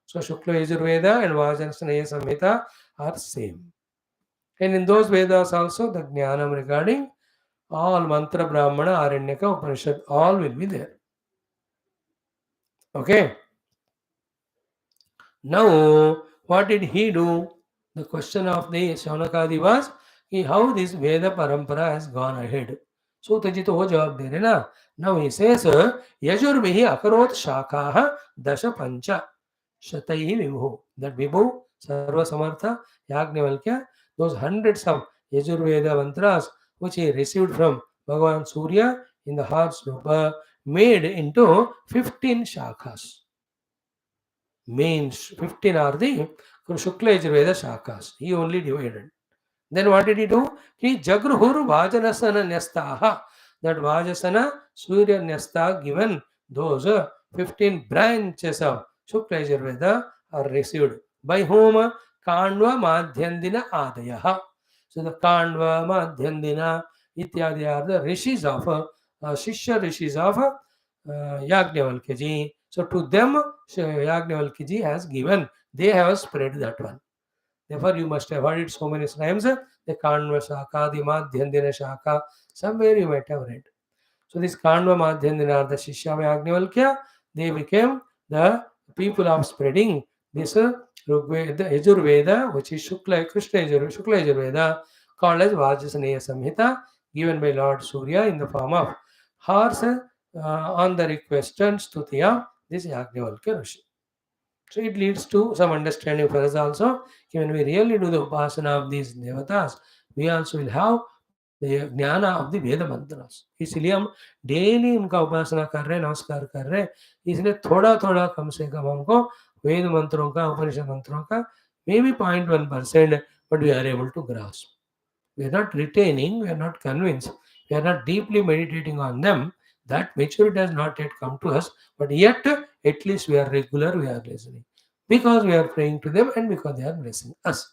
So Shukla Yajurveda and Vajasaneya Samhita are same. And in those Vedas also, the Jnanam regarding all Mantra, Brahmana, Aranyaka, Upanishad, all will be there. Okay. Now, what did he do? The question of the Shaunakadi was how this Veda Parampara has gone ahead. So Taji to wo jawab de rahe na. Now he says, Yajurbihi akarot shakaha dasha pancha shataihi vibhu. That Vibhu, Sarva Samartha, Yajnavalkya, those hundreds of Yajurveda mantras which he received from Bhagavan Surya in the horse Rupa made into 15 shakas. Means 15 are the Shukla Yajurveda shakas. He only divided. Then what did he do? He Jagruhur Vajanasana Nyastaha. That Vajasana Surya Nyasta given those 15 branches of Shukla Yajurveda are received. By whom? Kandva Madhyandina Adayaha. So the Kandva, Madhyandina, Ityadi are the rishis of Shishya rishis of Yagnavalkya. So to them, Yagnavalkya has given, they have spread that one. Therefore, you must have heard it so many times. The Kanva Shaka, the Madhyandina Shaka, somewhere you might have read. So this Kanva Madhyandina are the Shishya Yagnavalkya. They became the people of spreading this Rugveda, Yajurveda, which is Shukla, Krishna Shukla Yajurveda, called as Vajasneya Samhita, given by Lord Surya in the form of horse on the request and stuti this Yagnavalkya Rishi. So it leads to some understanding for us also. When we really do the upasana of these devatas, we also will have the ज्ञान of the Veda mantras. इसलिए हम daily उनका उपासना कर रहे, नमस्कार कर रहे, इसलिए थोड़ा थोड़ा कम से कम हमको वेद मंत्रों का, उपनिषद मंत्रों का maybe 0.1%, but we are able to grasp. We are not retaining, we are not convinced, we are not deeply meditating on them. That maturity has not yet come to us, but yet at least we are regular, we are listening. Because we are praying to them and because they are blessing us.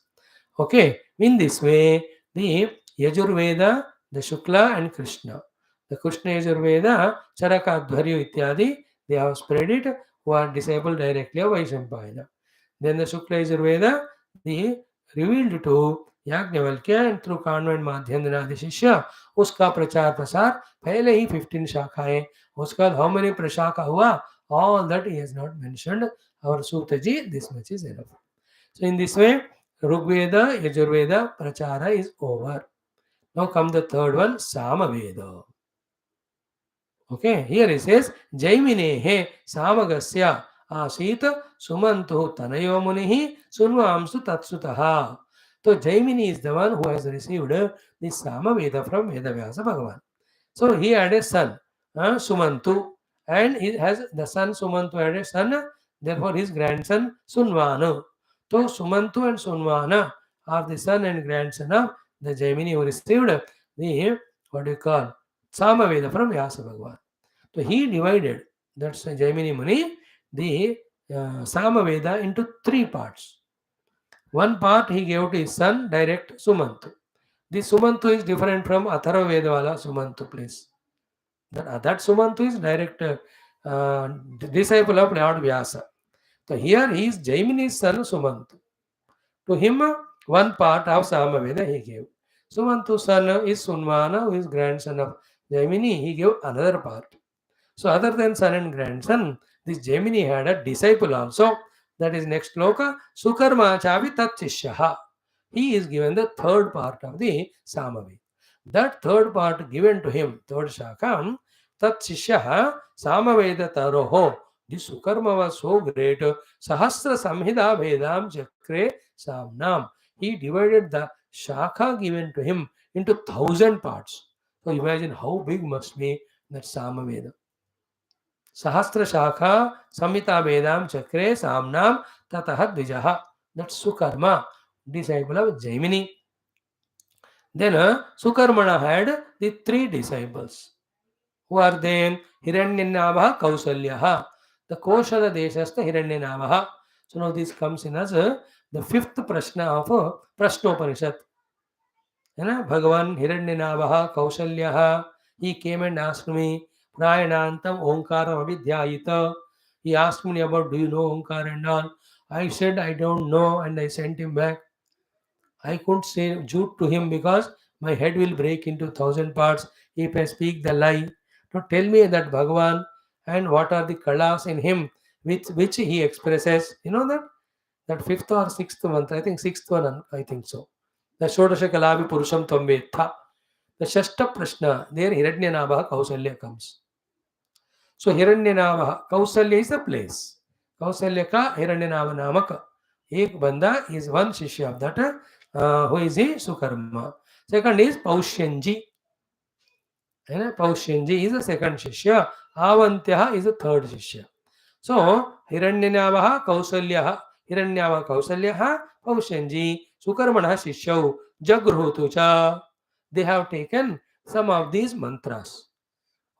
Okay, in this way, the Yajurveda, the Shukla and Krishna. The Krishna Yajurveda, Charaka, Dharyu Ityadi, they have spread it, who are discipled directly of Vaishampayana. Then the Shukla Yajurveda, the revealed to Yajnavalkya and through convent माध्यम शिष्य उसका प्रचार प्रसार पहले ही 15 शाखाएं उसका how many प्रशाखा हुआ all that he has not mentioned our Sutaji, this much is enough. So in this way Rigveda Yajurveda Prachara is over. Now come the third one, Samaveda. Okay, here it says Jaiminehe Samagasya Asita Sumantu Tanayo Munihi Sunvamsu Tatsutaha. So Jaimini is the one who has received this Samaveda from Veda Vyasa Bhagavan. So he had a son, Sumantu, and he has the son Sumantu had a son, therefore his grandson Sunvana. So Sumantu and Sunvana are the son and grandson of the Jaimini who received the what do you call Samaveda from Vyasa Bhagavan. So he divided, that's Jaimini Muni, the Samaveda into 3 parts. One part he gave to his son, direct Sumantu. This Sumantu is different from Atharva Vedawala Sumantu, please. That Sumantu is direct disciple of Lord Vyasa. So here he is Jaimini's son Sumantu. To him, one part of Samaveda he gave. Sumantu's son is Sunvana, who is grandson of Jaimini. He gave another part. So other than son and grandson, this Jaimini had a disciple also. That is next loka, Sukarma Chavi Tat Shishyaha. He is given the third part of the Samaveda. That third part given to him, third Shakam, Tat Shishyaha Samaveda Taroho. This Sukarma was so great. Sahasra Samhida Vedam Chakre Samnam. He divided the Shaka given to him into 1,000 parts. So imagine how big must be that Samaveda. Sahasra Shaka Samhita Vedam Chakre Samnam Tataha Dvijaha. That's Sukarma, disciple of Jaimini. Then Sukarmana had the 3 disciples. Who are they? Hiranyanabaha Kausalyaha. The Koshala Deshastha Hiranyanabaha. So now this comes in as the 5th Prashna of Prashnopanishad. Bhagavan Hiranyanabaha Kausalyaha. He came and asked me, Prayanantam Omkaram Avidyayita. He asked me about, do you know Omkar and all? I said, I don't know, and I sent him back. I couldn't say jute to him because my head will break into 1,000 parts if I speak the lie. Now tell me that Bhagavan and what are the kalas in him which he expresses. You know that 5th or 6th month, I think 6th one, I think so. The Shodasha Kalavi Purusham Tvambetha. The Shashta Prashna, there Hiranyanabaha Kausalya comes. So Hiranyanabaha, Kausalya is the place. Kausalya ka Hiranyanava Namaka. Ek banda is one shishya of that, who is a Sukarma. Second is Paushyanji. Paushyanji is the second shishya. Avantyaha is the third shishya. So Hiranyanabaha Kausalyaha, Hiranyava Kausalyaha, Paushyanji, Sukarmana Shishyau Jagruhutu cha. They have taken some of these mantras.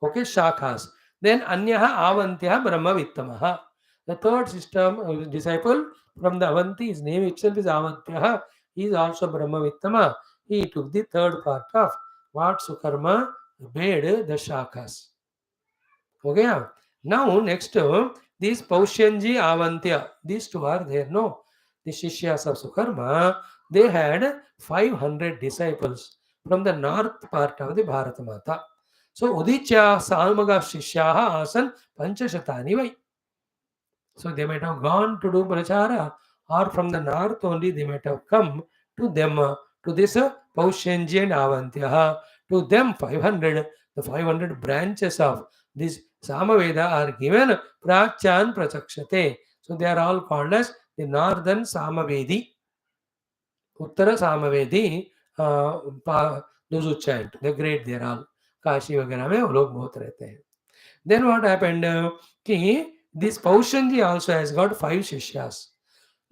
Okay, shakhas. Then Anyaha Avantya Brahma Vittamaha. The third system disciple from the Avanti, his name itself is Avantya. He is also Brahma Vittama. He took the third part of what Sukarma made the shakhas. Okay. Now next these Paushyanji Avantya, these two are there. No, the Shishyas of Sukarma, they had 500 disciples from the north part of the Bharata Mata. So Uditya Salmaga Shishyaha Asan Panchashatani Vai. So they might have gone to do prachara, or from the north only they might have come to them, to this Paushyanji and Avantya. To them 500, the 500 branches of this Samaveda are given Prachan Prachakshate. So they are all called as the northern Samavedi, Uttara Samavedi, those who chant, the great they are all. Kashi वगैरह में वो लोग बहुत रहते हैं. Then what happened? कि this Paushanji also has got 5 Shishyas.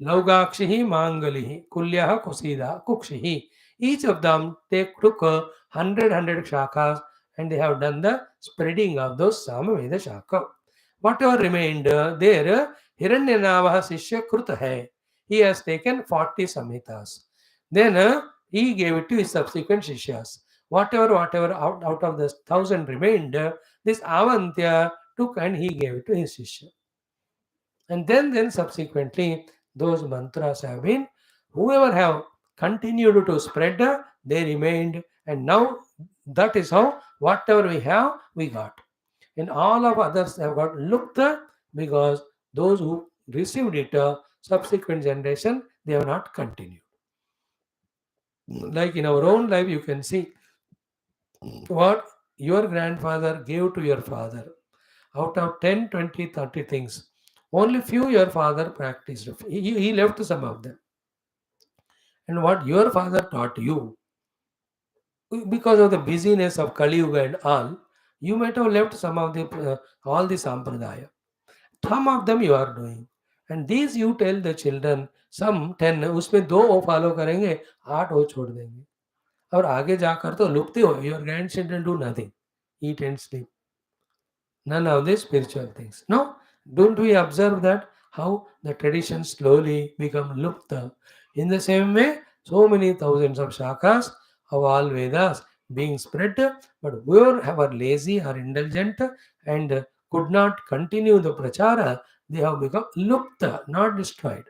Laugakshihi, Mangalihi, Kulyaha, Kusida, Kukshihi. Each of them they took 100 shakas and they have done the spreading of those Samaveda shaka. Whatever remained there, Hiranyanavaha Shishya Kruta hai. He has taken 40 Samhitas. Then he gave it to his subsequent Shishyas. Whatever out of the 1000 remained, this Avantya took and he gave it to his Shishya. And then subsequently, those mantras have been, whoever have continued to spread, they remained. And now that is how whatever we have, we got. And all of others have got looked because those who received it, subsequent generation, they have not continued. Like in our own life, you can see what your grandfather gave to your father. Out of 10, 20, 30 things, only few your father practiced. He left some of them. And what your father taught you, because of the busyness of Kali Yuga and all, you might have left some of the all the sampradaya. Some of them you are doing. And these you tell the children, some 10, उसमें 2 वो follow करेंगे, 8 वो छोड़ देंगे. और आगे जाकर तो लुप्त हो. Your grandchildren do nothing. Eat and sleep. None of these spiritual things. No, don't we observe that how the traditions slowly become lupta? In the same way, so many thousands of shakas of all Vedas being spread, but whoever are lazy or indulgent and could not continue the prachara, they have become lupta, not destroyed.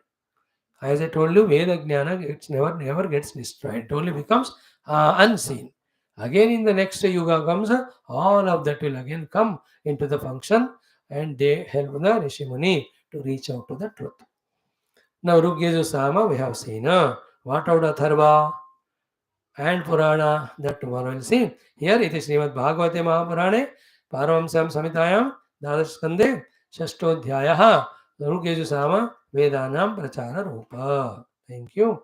As I told you, Veda Jnana never gets destroyed. It only becomes unseen. Again, in the next yuga comes, all of that will again come into the function and they help the Rishimuni to reach out to the truth. Now, Rugyajusama we have seen. What about Atharva and Purana? That tomorrow we'll see. Here it is Srimad Bhagavate Mahapurane, Paramamsam Samitayam, Dadash Skandhe, Shashtodhyayaha, Rugyajusama, Vedanam Prachara Rupa. Thank you.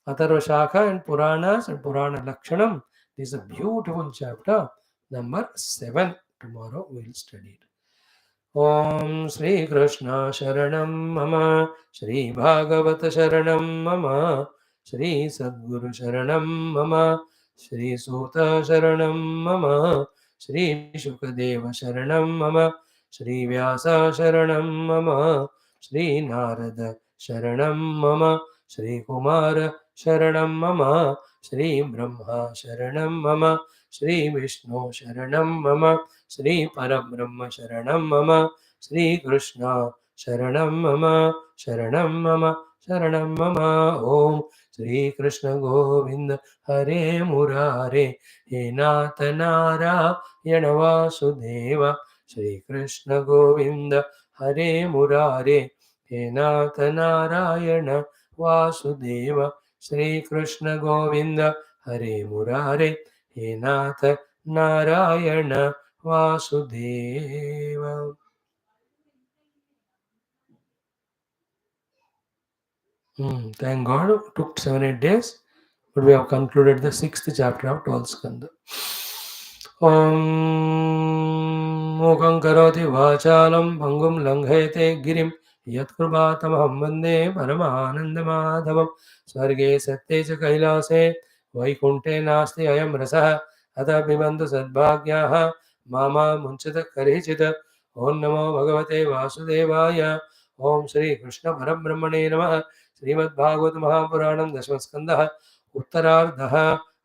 Atharva Shakha and Puranas and Purana Lakshanam. This is a beautiful chapter, number 7. Tomorrow we will study it. Om Sri Krishna Sharanam Mama, Sri Bhagavata Sharanam Mama, Sri Sadguru Sharanam Mama, Sri Sutta Sharanam Mama, Sri Shukadeva Sharanam Mama, Sri Vyasa Sharanam Mama, Sri Narada Sharanam Mama, Sri Kumara Sharanam Mama, Sri Brahma Sharanam Mama, Sri Vishnu Sharanam Mama, Sri Parabrahma Sharanam Mama, Sri Krishna Sharanam Mama, Sharanam Mama, Sharanam Mama. Om Sri Krishna Govinda Hare Murare, He Natha Narayana Vasudeva. Sri Krishna Govinda Hare Murare, He Natha Narayana Vasudeva. Sri Krishna Govinda Hare Murare, He Natha Narayana Vasudeva. Thank God, it took 7-8 days, but we have concluded the 6th chapter of 12th Skandha. Om Mukhaṁ karoti vācālam bhangum langhayate girim यत्कृपातमहं वन्दे परमानन्दमाधवं स्वर्गे सत्ये च कैलासे वैकुण्ठे नास्ति अयं रसः अतः पिबन्तु सद्भाग्याः मामा मुञ्चत करिचित् ॐ नमो भगवते वासुदेवाय ॐ श्रीकृष्णपरब्रह्मणे नमः श्रीमद्भागवत महापुराणं दशमस्कन्धः उत्तरार्धः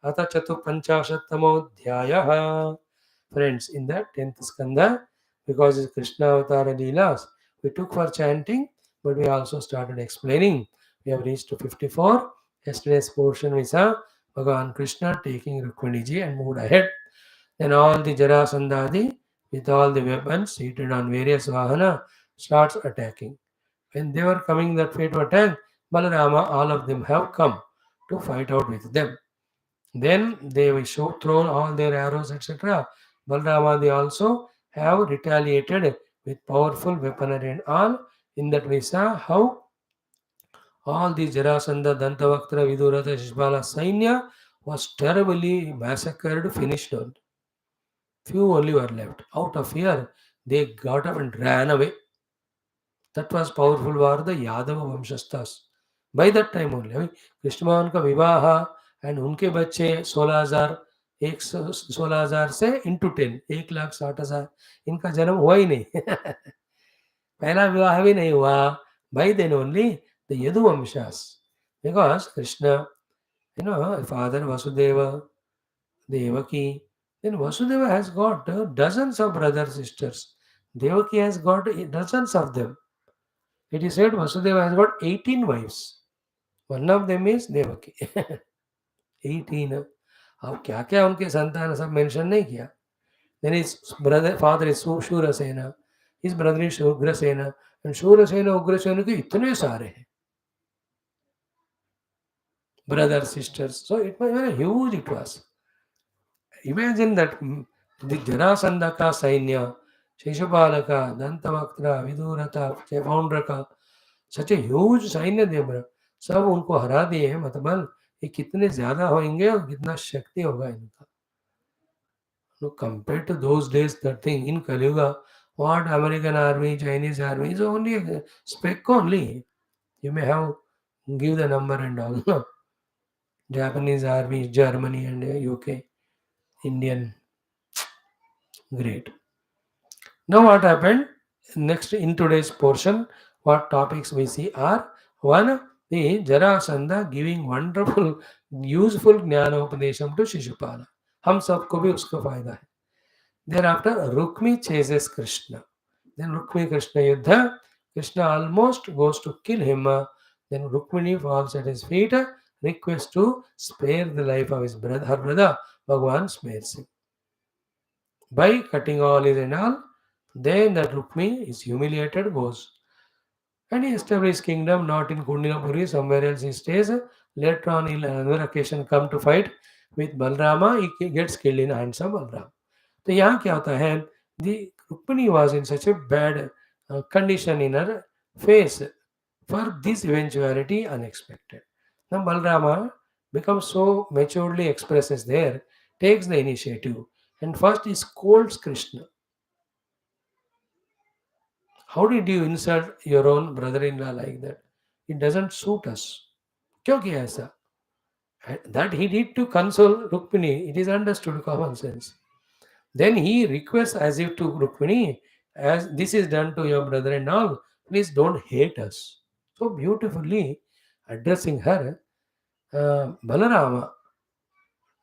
अथ चतुःपञ्चाशत्तमोऽध्यायः. Friends, in the 10th skandha, because it's Krishna Avatara Leelas, we took for chanting, but we also started explaining. We have reached to 54. Yesterday's portion we saw Bhagavan Krishna taking Rukminiji and moved ahead. Then all the Jarasandhadi, with all the weapons seated on various Vahana, starts attacking. When they were coming that way to attack, Balarama, all of them have come to fight out with them. Then they will show thrown all their arrows, etc. Balarama, they also have retaliated with powerful weaponry and all. In that we saw how all the Jarasandha, Dantavaktra, Vidurata, Shishbala Sainya was terribly massacred, finished on. Few only were left. Out of fear, they got up and ran away. That was powerful war, the Yadava Vamshastas. By that time only, Krishna भगवान का विवाह and उनके बच्चे 16,000 से into 10 1,60,000 इनका जन्म हुआ ही नहीं. पहला विवाह भी नहीं हुआ. By then only the Yadu Vamshas, because Krishna, father Vasudeva, Devaki, then Vasudeva has got dozens of brothers sisters. Devaki has got dozens of them. It is said Vasudeva has got 18 wives. One of them is Devaki. 18. अब क्या क्या उनके संतान सब mention नहीं किया. Then his brother, father is Shurasena, his brother is Ugrasena, and Shurasena, Ugrasena के इतने सारे हैं. Brothers, sisters. So it was very huge. It was. Imagine that the Jarasandha का सैन्य, शिशुपाल का, दंतवक्त्र, विदुरता, पौंड्र का, such a huge सैन्य देव सब उनको हरा दिए हैं. मतलब ये कितने ज्यादा होंगे और कितना शक्ति होगा इनका. So compared to those days, that thing in Kaliuga, what American army, Chinese army is only a speck only. You may have give the number and all. No. Japanese army, Germany and UK, Indian, great. Now what happened? Next in today's portion, what topics we see are one, the Jarasandha giving wonderful, useful ज्ञानोपदेशम to Shishupal. हम सबको भी उसका फायदा है. Thereafter, Rukmi chases Krishna. Then Rukmi Krishna Yuddha. Krishna almost goes to kill him. Then Rukmini falls at his feet, requests to spare the life of his brother. Her brother, Bhagavan spares him. By cutting all his and all, then that Rukmi is humiliated, goes. And he establishes kingdom not in Kundinapuri, somewhere else he stays. Later on, in another occasion, come to fight with Balarama. He gets killed in the hands of Balarama. तो यहाँ क्या होता है, the Rukmini was in such a bad condition in her face for this eventuality unexpected. Now Balarama becomes so maturely expresses there, takes the initiative, and first he scolds Krishna. How did you insult your own brother-in-law like that? It doesn't suit us. क्यों किया ऐसा? That he did to console Rukmini, it is understood common sense. Then he requests as if to Rukmini, as this is done to your brother and all, please don't hate us. So beautifully addressing her, Balarama,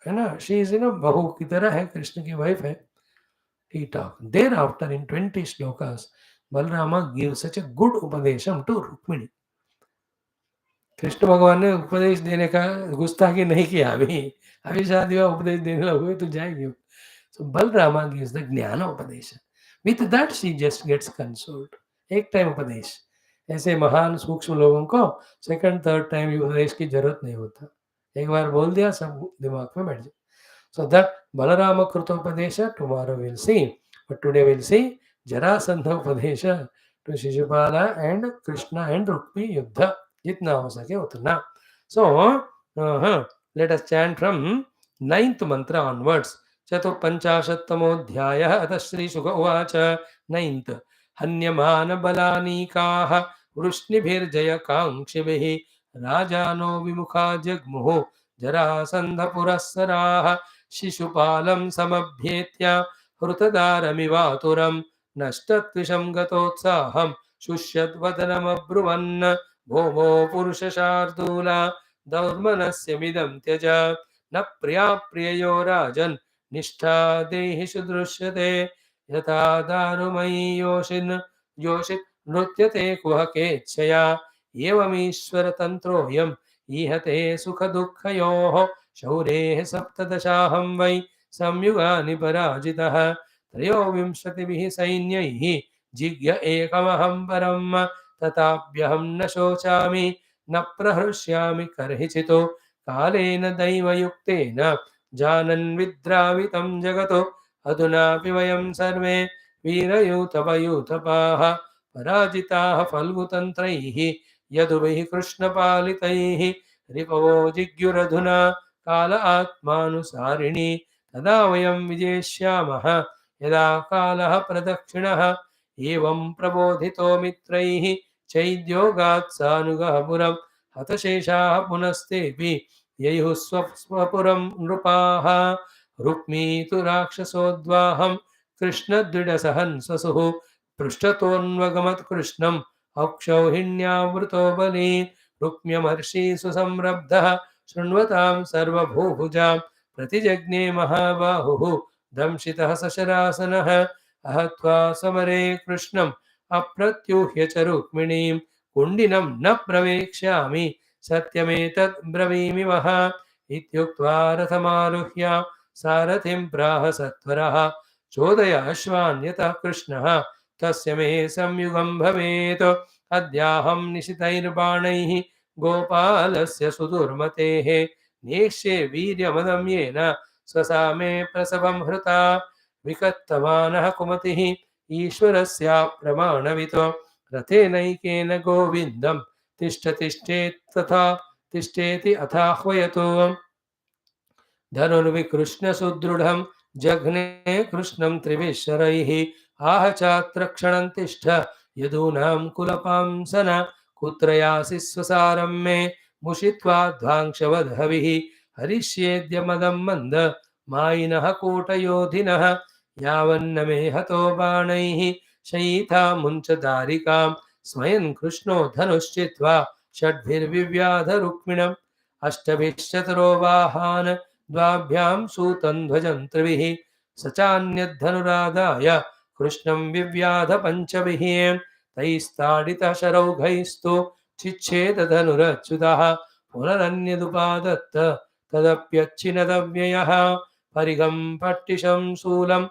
है ना, she is बहू की तरह है, कृष्ण की wife है. He talk. Thereafter, in 20 shlokas, Balarama gives such a good upadesham to Rukmini. Krishna भगवान ने उपदेश देने का गुस्ताखी नहीं किया. अभी शादी हुआ उपदेश देने लगे तो जाएगी. So Balarama gives the Jnana Upadesha. With that she just gets consoled. एक टाइम उपदेश. ऐसे महान सूक्ष्म लोगों को सेकंड थर्ड टाइम उपदेश की जरूरत नहीं होता. एक बार बोल दिया सब दिमाग में बैठ जाए. So that Balarama Kruta Upadesha tomorrow we'll see. But today we'll see Jarasandha Upadesha to Shishupala and Krishna and Rukmi Yuddha. जितना हो सके उतना. So let us chant from 9th mantra onwards. चतुःपञ्चाशत्तमोऽध्यायः अतः श्रीशुक उवाच 9th हन्यमान बलानीकाः वृष्णिभिर्जयकाङ्क्षिभिः राजानो विमुखा जग्मुः जरासन्धपुरःसराः शिशुपालं समभ्येत्य हृतदारमिवातुरं नष्टत्विषं गतोत्साहं शुष्यद्वदनमब्रुवन् भोमो पुरुषशार्दूल दौर्मनस्य मिदं त्यज न प्रिया प्रिययो राजन् निष्ठा देहिषु दृश्यते यथा दारुमयी योषित् नृत्यते कुहकेच्छया एवमीश्वरतन्त्रोऽयम् ईहते सुखदुःखयोः शौरेः सप्तदशाहं वै संयुगानि पराजितः त्रयोविंशतिभिः सैन्यैः जिज्ञ एकमहं परम् तथाप्यहं न शोचामि न प्रहृष्यामि कर्हिचितो कालेन दैवयुक्तेन जानन् विद्रावितं जगतो अधुनापि वयं सर्वे वीरयूथपयूथपाः पराजिताः फल्गुतन्त्रैः यदुभिः कृष्णपालितैः रिपवो जिग्युरधुना काल आत्मानुसारिणि तदा वयं विजेष्यामः यदा कालः प्रदक्षिणः एवं प्रबोधितो मित्रैः चैद्योगात् सानुगः पुरं हतशेषाः पुनस्तेऽपि ययुः स्वपुरं नृपाः रुक्मी तु राक्षसोद्वाहं कृष्णद्विडसहन् स्वसुः पृष्ठतोऽन्वगमत् कृष्णम् अक्षौहिण्यावृतो बली रुक्म्यमर्षि सुसंरब्धः शृण्वतां सर्वभूभुजां प्रतिजज्ञे महाबाहुः दंशितः सशरासनः अहत्वा समरे कृष्णम् अप्रत्यूह्य च रुक्मिणीं कुण्डिनं न प्रवेक्ष्यामि सत्यमेतत् ब्रवीमि महा इत्युक्त्वा रथमारुह्य सारथिं प्राह सत्वरः चोदय अश्वान् यतः कृष्णः तस्य मे संयुगं भवेत् अद्याहं निशितैर्बाणैः गोपालस्य सुदुर्मतेः नेष्ये वीर्यमदम्येन स्वसा मे प्रसवं हृता विकत्तमानः कुमतिः ईश्वरस्याप्रमाणवितो रथेनैकेन गोविन्दं तिष्ठ तिष्ठेत्तथा तिष्ठेति अथाह्वयतो धनुर्विकृष्णसुदृढं जघ्ने कृष्णं त्रिभिश्शरैः आह चात्रक्षणं तिष्ठ यदूनां कुलपांसन कुत्र यासि स्वसारं मे मुषित्वा ध्वांशवद्हविः हरिष्येद्य मदं मन्द मायिनः कूटयोधिनः यावन्न मे हतो बाणैः शयिता मुञ्च दारिकां स्वयं कृष्णो धनुश्चित्वा षड्भिर्विव्याध रुक्मिणम् अष्टभिश्चतुरो वाहान् द्वाभ्यां सूतं ध्वजं त्रिभिः स चान्यद्धनुरादाय कृष्णं विव्याध पञ्चभिः तैस्ताडितः शरौघैस्तु चिच्छेदधनुरच्युतः पुनरन्यदुपादत्त तदप्यच्चिनदव्ययः परिगं पट्टिशं शूलं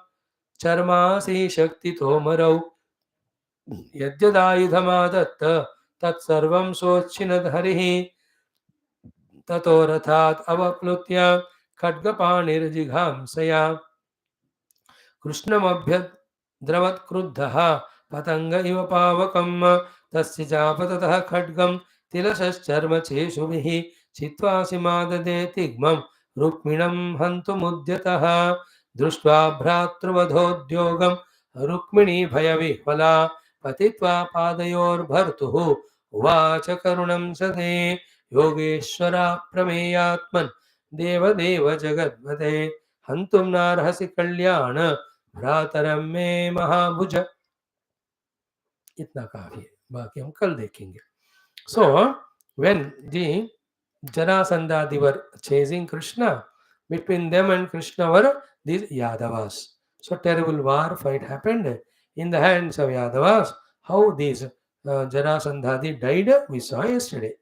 चर्मासि शक्तितोमरौ यद्यदायुधमादत्त तत्सर्वं सोच्छिनद्हरिः ततो रथात् अवप्लुत्य खड्गपाणिर्जिघांसया कृष्णमभ्यद्रवत्क्रुद्धः पतङ्ग इव पावकम् तस्य चापततः खड्गं तिलशश्चर्मचेषुभिः चित्वासि माददे तिग्मं रुक्मिणं हन्तुमुद्यतः दृष्ट्वा भ्रातृवधोद्योगं रुक्मिणी भयविह्वला पतित्वा पादयोर्भर्तुः उवाच करुणं सदे योगेश्वरा प्रमेयात्मन् देवदेव जगद्वते हन्तुं नार्हसि कल्याण भ्रातरं मे महाभुज इतना काफी है बाकी हम कल देखेंगे so when the Jarasandha they were chasing Krishna between them and Krishna were these Yadavas so terrible war fight happened in the hands of Yadavas how these Jarasandha died we saw yesterday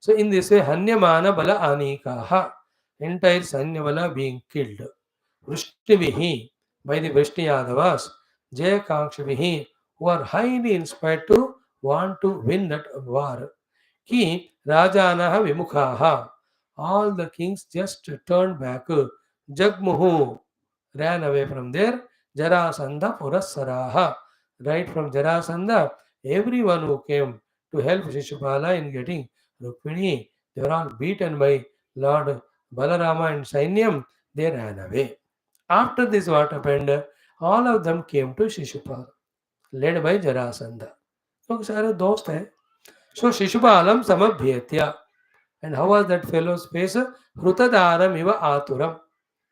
so in this way Hanyamana Bala Anikaha entire Sanyabala being killed Vrishtivihi by the Vrishti Yadavas, Jayakangshavihi, who are highly inspired to want to win that war. Ki Rajanaha Vimukhaha. All the kings just turned back. Jagmuhu ran away from there. Jarasandha Purassaraha. Right from Jarasandha, everyone who came to help Shishupala in getting Rukmini, they were all beaten by Lord Balarama and Sainyam. They ran away. After this, what happened? All of them came to Shishupal, led by Jarasandha. क्योंकि सारे दोस्त हैं So Shishubalam samabhyetya. And how was that fellow's face? Hrutadaram iva aturam.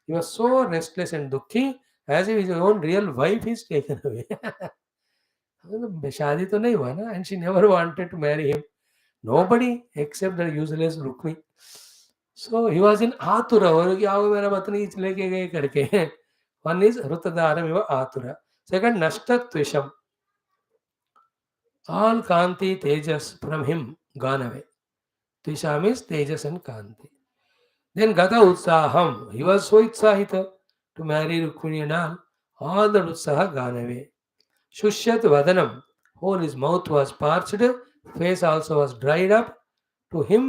He was so restless and dukkhi as if his own real wife is taken away. शादी तो नहीं हुआ ना, and she never wanted to marry him. Nobody except the useless Rukmi. So he was in Atura, और कि आओ मेरा पत्नी लेके गए करके. One is Rutadaram iva Atura. Second, Nashtatvisham. All Kanti Tejas from him gone away. Tvisham is Tejas and Kanti. Then Gata Utsaham. He was so Utsahita to marry Rukmini and all. All the Utsaha gone away. Shushyat Vadanam. Whole his mouth was parched, face also was dried up. To him,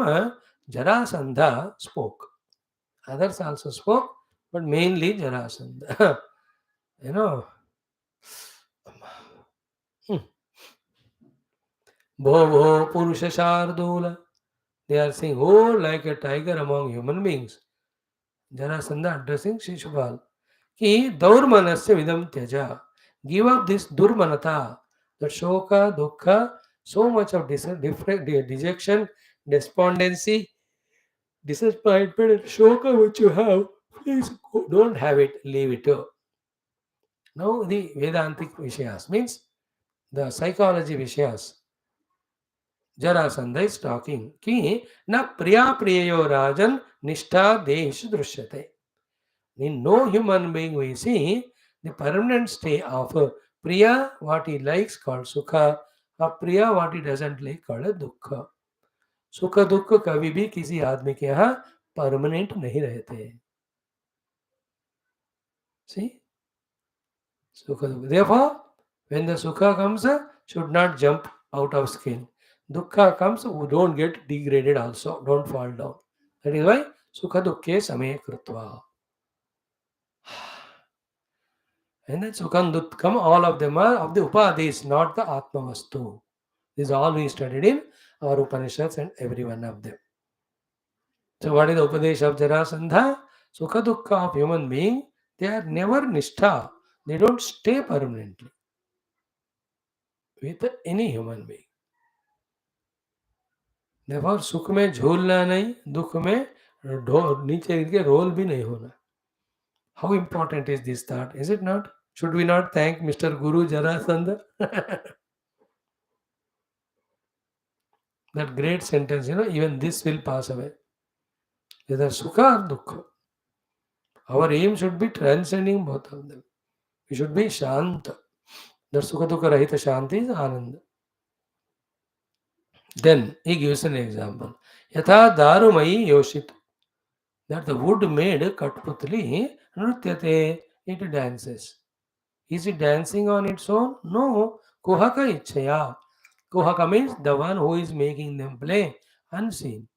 Jarasandha spoke. Others also spoke, but mainly Jarasandha. you know, Bho Purusha Shardula. They are saying, oh, like a tiger among human beings. Jarasandha addressing Shishupal. Ki Daurmanasya Vidam Tyaja. Give up this Durmanata, the Shoka, Dukkha, so much of dejection, despondency, disappointment, and Shoka which you have. Please don't have it, leave it. Now the Vedantic Vishayas means the psychology Vishayas. Jarasandha is talking. Ki na priya priyayo rajan nishtha desh drishyate. In no human being we see the permanent stay of Priya, what he likes called Sukha, or Priya, what he doesn't like called Dukkha. सुख दुख कभी भी किसी आदमी के यहाँ permanent नहीं रहते. See? Sukha dukha. Therefore, when the Sukha comes, should not jump out of skin. Dukkha comes, we don't get degraded also, don't fall down. That is why Sukha dukkhe same krutva. And then Sukham Dukkam, all of them are of the Upadis, not the Atma Vastu. This is all we studied in our Upanishads and every one of them. So what is the Upadesh of Jarasandha? Sukha Dukkha of human being, they are never Nishtha. They don't stay permanently with any human being. Therefore, सुख में झूलना नहीं, दुख में नीचे गिर के role भी नहीं होना. How important is this thought? Is it not? Should we not thank Mr. Guru Jarasandha? That great sentence, even this will pass away. Whether Sukha or Dukkha. Our aim should be transcending both of them. We should be Shanta. That Sukha Dukkha Rahita Shanti is Ananda. Then he gives an example. Yatha Darumayi Yoshit. That the wood made Katputli Nrutyate, it dances. Is it dancing on its own? No. Kuhaka Ichaya. Kuhaka means the one who is making them play, unseen.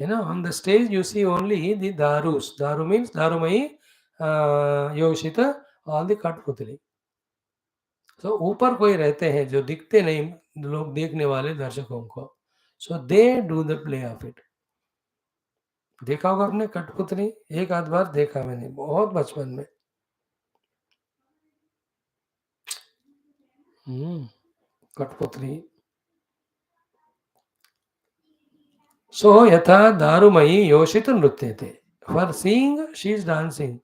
On the stage you see only the Darus. Daru means Darumayi, Yoshita, all the Katputli. So ऊपर कोई रहते हैं जो दिखते नहीं लोग देखने वाले दर्शकों को. So they do the play of it. देखा होगा आपने कठपुतली, एक आध बार देखा मैंने बहुत बचपन में. कठपुतली. So यथा दारुमयी योषित नृत्यते. For seeing she is dancing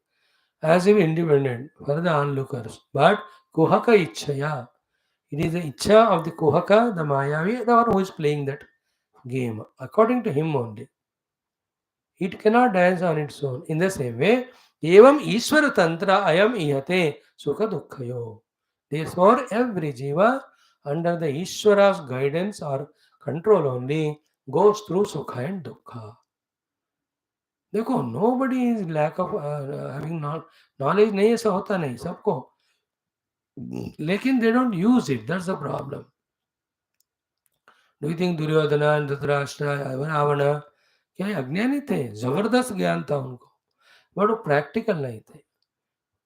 as if independent for the onlookers. But Kuhaka Ichchaya. It is the Ichcha of the Kuhaka, the Mayavi, the one who is playing that game. According to him only. It cannot dance on its own. In the same way, Evam Ishvara Tantra Ayam Ihate Sukha Dukkhayo. Therefore, every jiva under the Ishvara's guidance or control only goes through Sukha and Dukkha. देखो nobody is lack of having knowledge नहीं ऐसा होता नहीं सबको, लेकिन they don't use it. That's the problem. Do you think Duryodhana Dhritarashtra Ravan क्या अज्ञानी थे? जबरदस्त ज्ञान था उनको, बट वो प्रैक्टिकल नहीं थे.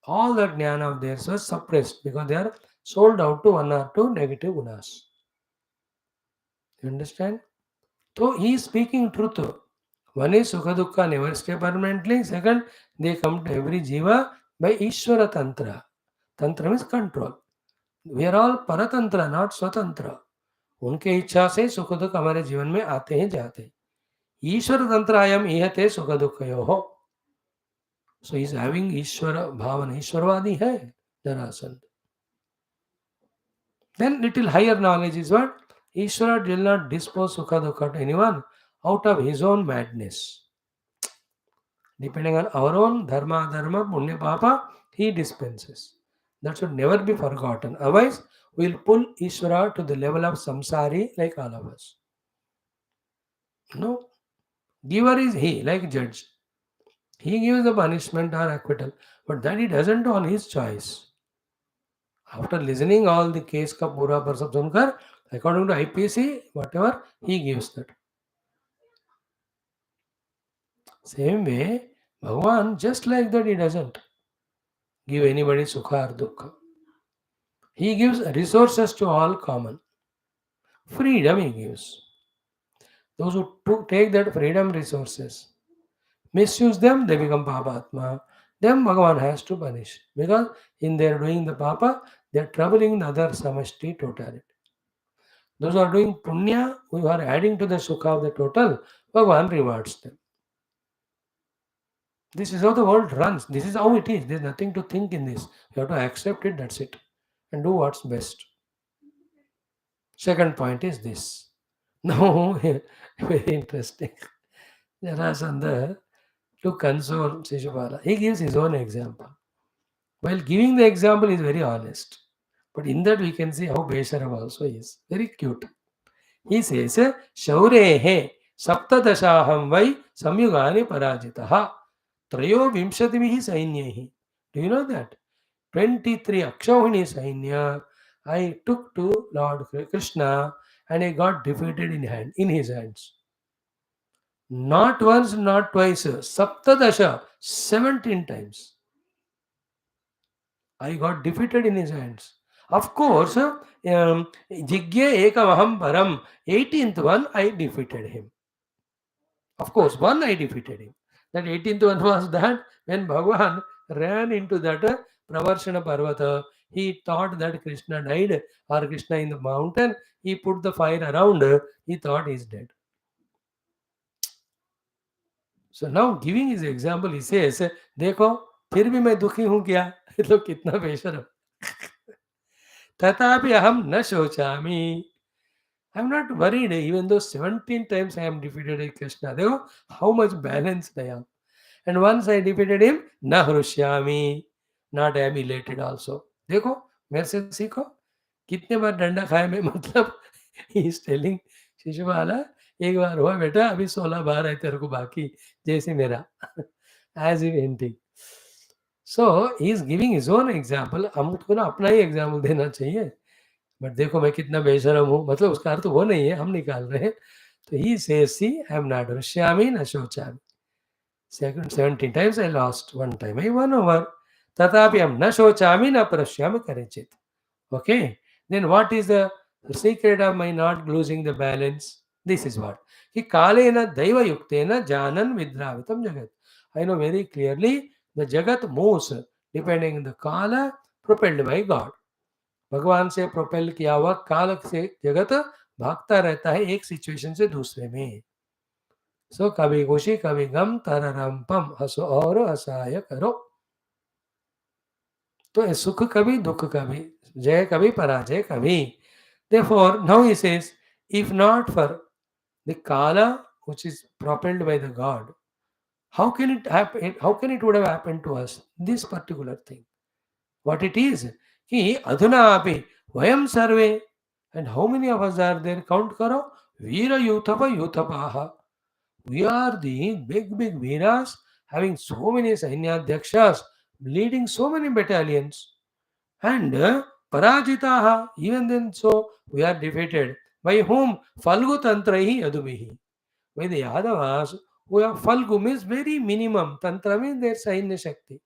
All that jnana of theirs was suppressed because they are sold out to one or two negative gunas. You understand? So he is speaking truth. One is Sukha Dukkha never stay permanently. Second, they come to every jiva by Ishvara Tantra. Tantra means control. We are all Paratantra, not Swatantra. उनके इच्छा से सुख दुख हमारे जीवन में आते हैं जाते हैं. ईश्वर तंत्रायम इहते सुख दुखयो हो. So he is having Ishvara Bhavana. Ishwarvadi hai Jarasandha. Then little higher knowledge is what? Ishvara will not dispose Sukha Dukha to anyone out of his own madness. Depending on our own dharma, dharma, punya, papa, he dispenses. That should never be forgotten. Otherwise, we will pull Ishvara to the level of samsari like all of us. No. Giver is he, like judge. He gives the punishment or acquittal, but that he doesn't do on his choice. After listening all the case ka pura parsab sunkar, according to IPC, whatever, he gives that. Same way, Bhagavan, just like that, he doesn't give anybody sukha or dukkha. He gives resources to all common. Freedom he gives. Those who take that freedom resources, misuse them, they become papatma. Them Bhagavan has to punish. Because in their doing the papa, they are troubling the other samashti totality. Those who are doing punya, who are adding to the sukha of the total, Bhagavan rewards them. This is how the world runs. This is how it is. There's nothing to think in this. You have to accept it, that's it. And do what's best. Second point is this. Now, very interesting. Jarasandha, to console Shishupala, he gives his own example. While giving the example, he is very honest. But in that we can see how Besharam also is. Very cute. He says, Shaurehe Saptadashaham Vai Samyugani Parajitaha Trayo Vimshativihi Sainyehi. Do you know that? 23 Akshavini Sainya I took to Lord Krishna and I got defeated in his hands. Not once, not twice, Saptadasha, 17 times. I got defeated in his hands. Of course, Jigye Ekamaham Param, 18th one, I defeated him. Of course, one I defeated him. That 18th one was that when Bhagavan ran into that Pravarshana Parvata, he thought that Krishna died or Krishna in the mountain. He put the fire around, he thought he is dead. So now giving his example, he says, देखो फिर भी मैं दुखी हूँ क्या? तो कितना बेशरम. तथापि अहम न शोचामि. I am not worried, even though 17 times I am defeated Krishna. देखो how much balanced I am. And once I defeated him, न हृष्यामि. Not I am elated also. देखो मेरे से सीखो. कितने बार डंडा खाया मैं, मतलब he is telling शिशुपाला, एक बार हुआ बेटा, अभी 16 बार है तेरे को बाकी, जैसे मेरा. As if hinting. So he is giving his own example. हमको ना अपना ही एग्जाम्पल देना चाहिए. बट देखो मैं कितना बेशरम हूँ, मतलब उसका अर्थ वो नहीं है, हम निकाल रहे हैं. तो he says, see, I am not हृष्यामि न शोचामि. 17 times I lost, one time I won over. तथापि हम न शोचामि न प्रश्यामि करेचित. Okay, then what is the secret of my not losing the balance? This is what. कि कालेन दैवयुक्तेन जानन विद्रावितं जगत. I know very clearly the jagat moves depending on the kala propelled by God. भगवान से प्रोपेल किया हुआ काल से जगत भागता रहता है एक सिचुएशन से दूसरे में. सो कभी खुशी कभी गम तररम पम हंसो और हंसाय करो. तो सुख कभी दुख कभी, जय कभी पराजय कभी. Therefore, now he says, if not for the kala which is propelled by the God, how can it happen? How can it would have happened to us? This particular thing, what it is, कि अधुना अपि वयम सर्वे, and how many of us are there? Count करो. वीर यूथप यूथपाः. We are the big veeras having so many sainyadhyakshas, leading so many battalions. And parajitaha, even then so we are defeated. By whom? Falgu tantraihi yadubihi. By the Yadavas who have Falgu means very minimum. Tantra means their सैन्य शक्ति.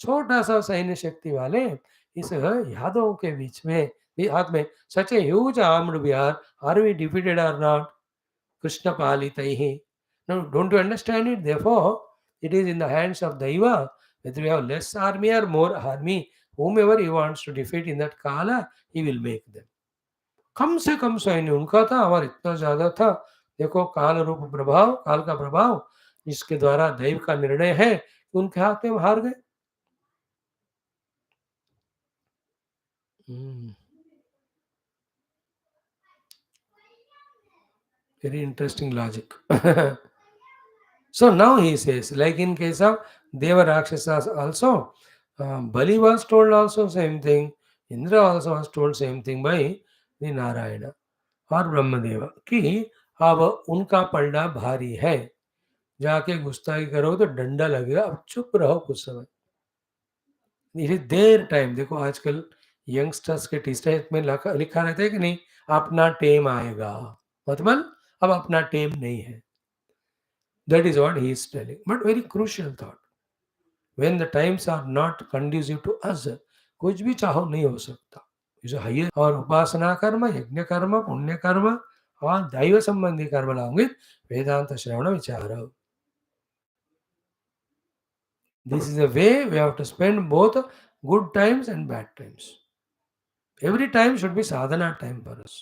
छोटा सा सैन्य शक्ति वाले इस यादवों के बीच में हाथ में such a huge armed we are we defeated or not? Krishna palitaihi. Now, don't you understand it? Therefore, it is in the hands of Daiva, whether we have less army or more army, whomever he wants to defeat in that Kala, he will make them. कम से कम सैन्य उनका था और इतना ज्यादा था। देखो काल रूप प्रभाव, काल का प्रभाव जिसके द्वारा दैव का निर्णय है, उनके हाथ में वो हार गए। Very interesting logic. So now he says, like in case of Deva Rakshasas also, Bali was told also same thing, Indra also was told same thing by the Narayana और ब्रह्मदेव कि अब उनका पलड़ा भारी है, जाके गुस्ताखी करो तो डंडा लगेगा, अब चुप रहो कुछ समय। It is there time. देखो आजकल यंगस्टर्स के टी शर्ट में लिखा रहता है कि नहीं, अपना टेम आएगा, मतलब अब अपना टेम नहीं है। That is what he is telling, but very crucial thought. when the times are not conducive to us, कुछ भी चाहो नहीं हो सकता। जो हाइयर और उपासना कर्म, यज्ञ कर्म, पुण्य कर्म और दैव संबंधी कर्म लांगित वेदांत श्रवण विचार। This is a way we have to spend both good times and bad times. Every time should be sadhana time for us.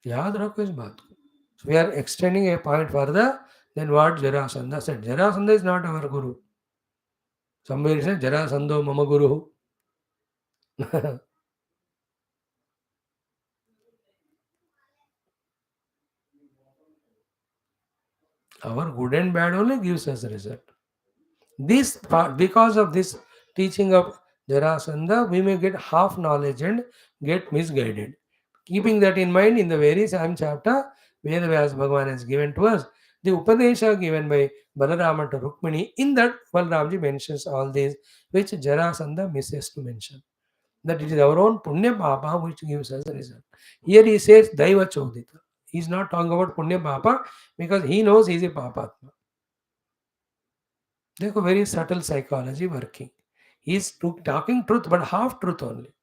याद रखो इस बात को। So we are extending a point further than what Jarasandha said. Jarasandha is not our guru. Somebody said Jarasandho mama guru. Our good and bad only gives us result. This part, because of this teaching of Jarasandha, we may get half knowledge and get misguided. Keeping that in mind, in the very same chapter, Veda Vyasa Bhagavan has given to us the Upadesha given by Balarama to Rukmini. In that, Balaramji mentions all these, which Jarasandha misses to mention. That it is our own Punya Papa which gives us the result. Here he says Daiva Chodita. He is not talking about Punya Papa because he knows he is a Papatma. देखो very subtle psychology working. He is talking truth but half truth only.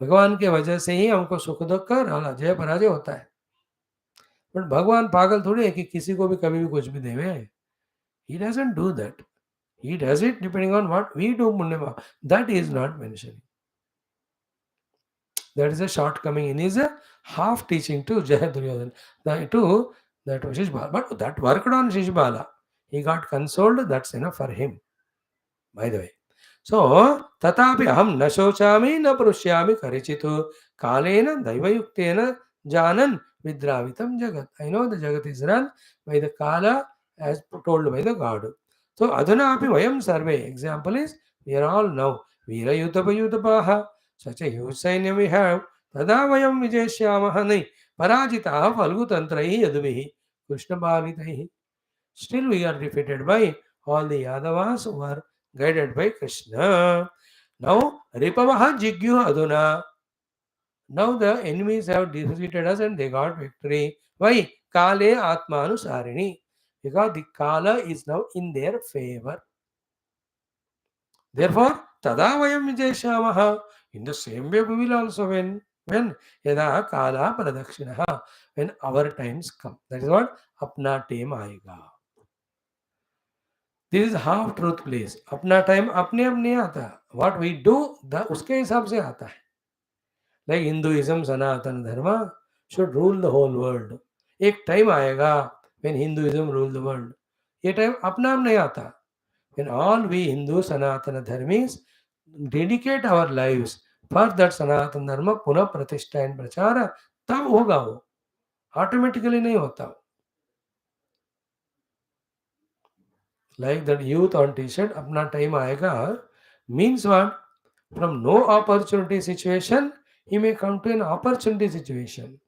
भगवान के वजह से ही हमको सुख दुख का जय पराजय होता है, बट भगवान पागल थोड़ी है कि किसी को भी कभी भी कुछ भी देवे। He doesn't do that, he does it depending on what we do पुण्य, that is not mentioning. That is a shortcoming in is half teaching to Jaya Duryodhana, to that Shishbala, but that worked on Shishbala. He got consoled, that's enough for him, by the way. So, tatapi aham na shochami na prushyami karichitu kalena daivayuktena janan vidravitam jagat. I know the jagat is run by the kala as told by the God. So, adhuna api vayam sarve. Example is, we are all now Veera Yudhapaha. Such a huge sainya we have. Tada vayam vijayashyamaha nahi. Parajitaha falgutantraihi yaduvihi. Krishna bhavitaihi. Still we are defeated by all the Yadavas who are guided by Krishna. Now, Ripavaha Jigyu Aduna. Now the enemies have defeated us and they got victory. Why? Kale Atmanusarini. Because the Kala is now in their favor. Therefore, Tada Vayam Vijayashamaha. In the same way, we will also win. When? Yada Kala Pradakshinaha. When our times come. That is what? Apna time aayega. This is half truth please. अपना time अपने आप नहीं आता, what we do उसके हिसाब से आता है। Like Hinduism Sanatan Dharma should rule the whole world. एक टाइम आएगा when Hinduism rule the world. ये टाइम अपना आप नहीं आता। When all we Hindu Sanatan Dharmis dedicate our lives for that Sanatan Dharma पुनः प्रतिष्ठा एंड प्रचार, तब होगा वो, ऑटोमेटिकली नहीं होता। Like that youth on t-shirt, apna time aayega means what? From no opportunity situation, he may come to an opportunity situation.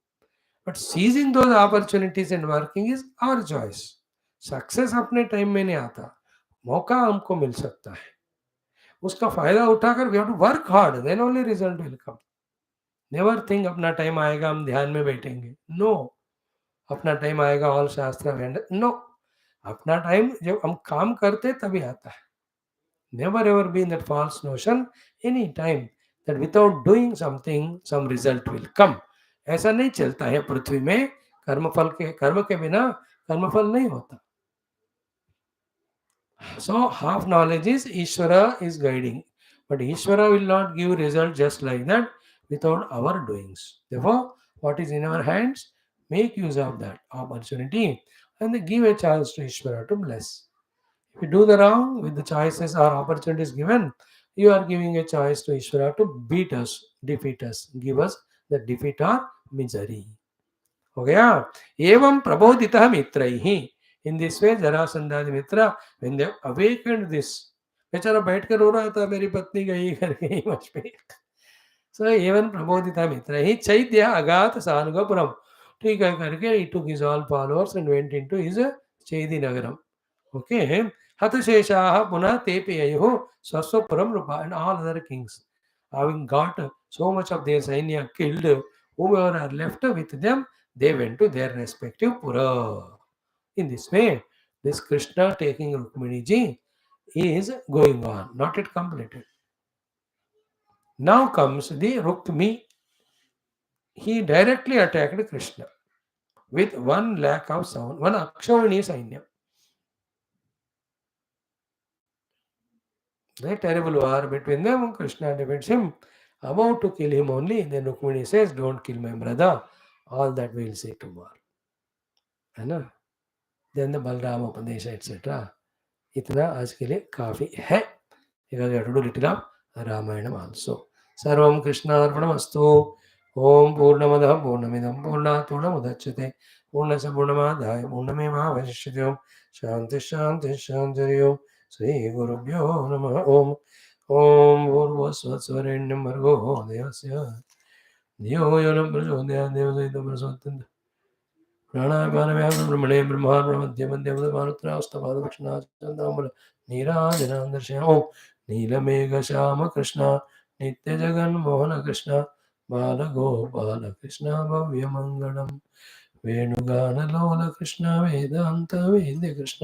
But seizing those opportunities and working is our choice. Success अपने time में नहीं आता, मौका हमको मिल सकता है, उसका फायदा उठाकर we have to work hard, then only result will come. Never think अपना टाइम आएगा हम ध्यान में बैठेंगे, no. अपना टाइम आएगा ऑल शास्त्र, नो। अपना टाइम जब हम काम करते तभी आता है। Never ever be in that false notion any time that without doing something some result will come. ऐसा नहीं चलता है पृथ्वी में। कर्म के बिना कर्मफल नहीं होता। So half knowledge is Ishvara is guiding, but Ishvara will not give result just like that. without our doings. Therefore, what is in our hands, make use of that opportunity and give a chance to Ishvara to bless. If you do the wrong with the choices or opportunities given, you are giving a choice to Ishvara to beat us, defeat us, give us the defeat or misery. हो गया एवं प्रबोधितः मित्रैः in this way जरासंधादि मित्र when they awakened this बेचारा बैठ कर रो रहा था मेरी पत्नी गई करके मच पे सो एवं प्रबोधितः मित्रैः चैत्य अगात सानुगपुरम ठीक है करके he took his all followers and went into his Chedi Nagaram okay हतशेषाः पुनः तेपि ययुः स्वस्वपुरम रूपा and all other kings having got so much of their sainya killed whoever are left with them they went to their respective pura. In this way, this Krishna taking Rukmini ji is going on, not yet completed. Now comes the Rukmi. He directly attacked Krishna with 1 lakh of sound, one Akshavani Sainya. The terrible war between them, Krishna defeats him, about to kill him only. Then Rukmini says, don't kill my brother. All that we'll see tomorrow. है ना? Then the Balarama Upadesha, etc. इतना आज के लिए काफी है because we have to do little of Ramayanam also. Sarvam Krishnarpanamastu. Om Purnamadah Purnamidam Purnat Purnamudachyate Purnasya Purnamadhaya Purnamevavashishyate Om Shanti Shanti Shanti Om Sri Gurubhyo Namaha Om Om Purvasvatsvarenyam Bhargo Devasya Dhiyo Yonam Prachodaya Devasaitam Prasottam प्राणापानव्याघ्रब्रह्मणे ब्रह्मार्पणमध्यमन्देवमानुत्रास्तपादक्षिणाचन्द्राम्बल नीराजनान्दर्शय ॐ नीलमेघश्याम कृष्ण नित्यजगन्मोहन कृष्ण बालगोपाल कृष्ण भव्यमङ्गलम् वेणुगानलोल कृष्ण वेदान्त वेद्य कृष्ण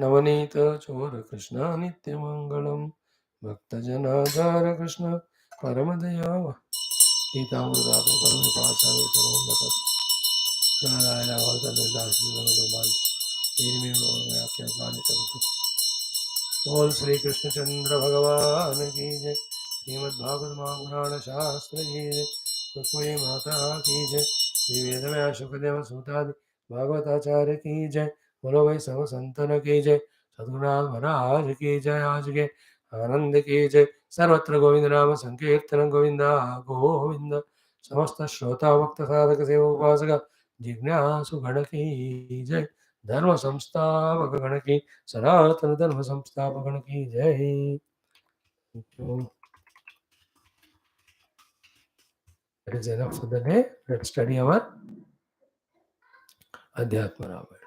नवनीत चोर कृष्ण नित्यमङ्गलम् भक्तजनाधार कृष्ण परमदयाव गीतामृतात् परमपासाय सर्वोन्नत नारायण बोल श्री कृष्णचंद्र भगवान की जय श्रीमद् भागवत महापुराण शास्त्र की जय रुक्मिणी माता की जय श्री वेदव्यास सुखदेव सूतादि भागवताचार्य की जय बोलो भाई सब संतन की जय सद्गुरुनाथ महाराज की जय आज के आनंद की जय सर्वत्र गोविंद नाम संकीर्तन गोविंदा गोविंद समस्त श्रोता भक्त साधक सेवा उपासक जिज्ञासु गण की जय धर्म संस्थापक गण की सनातन धर्म संस्थापक गण की जय. That is enough for the day. Let's study our Adhyatma Ramayana.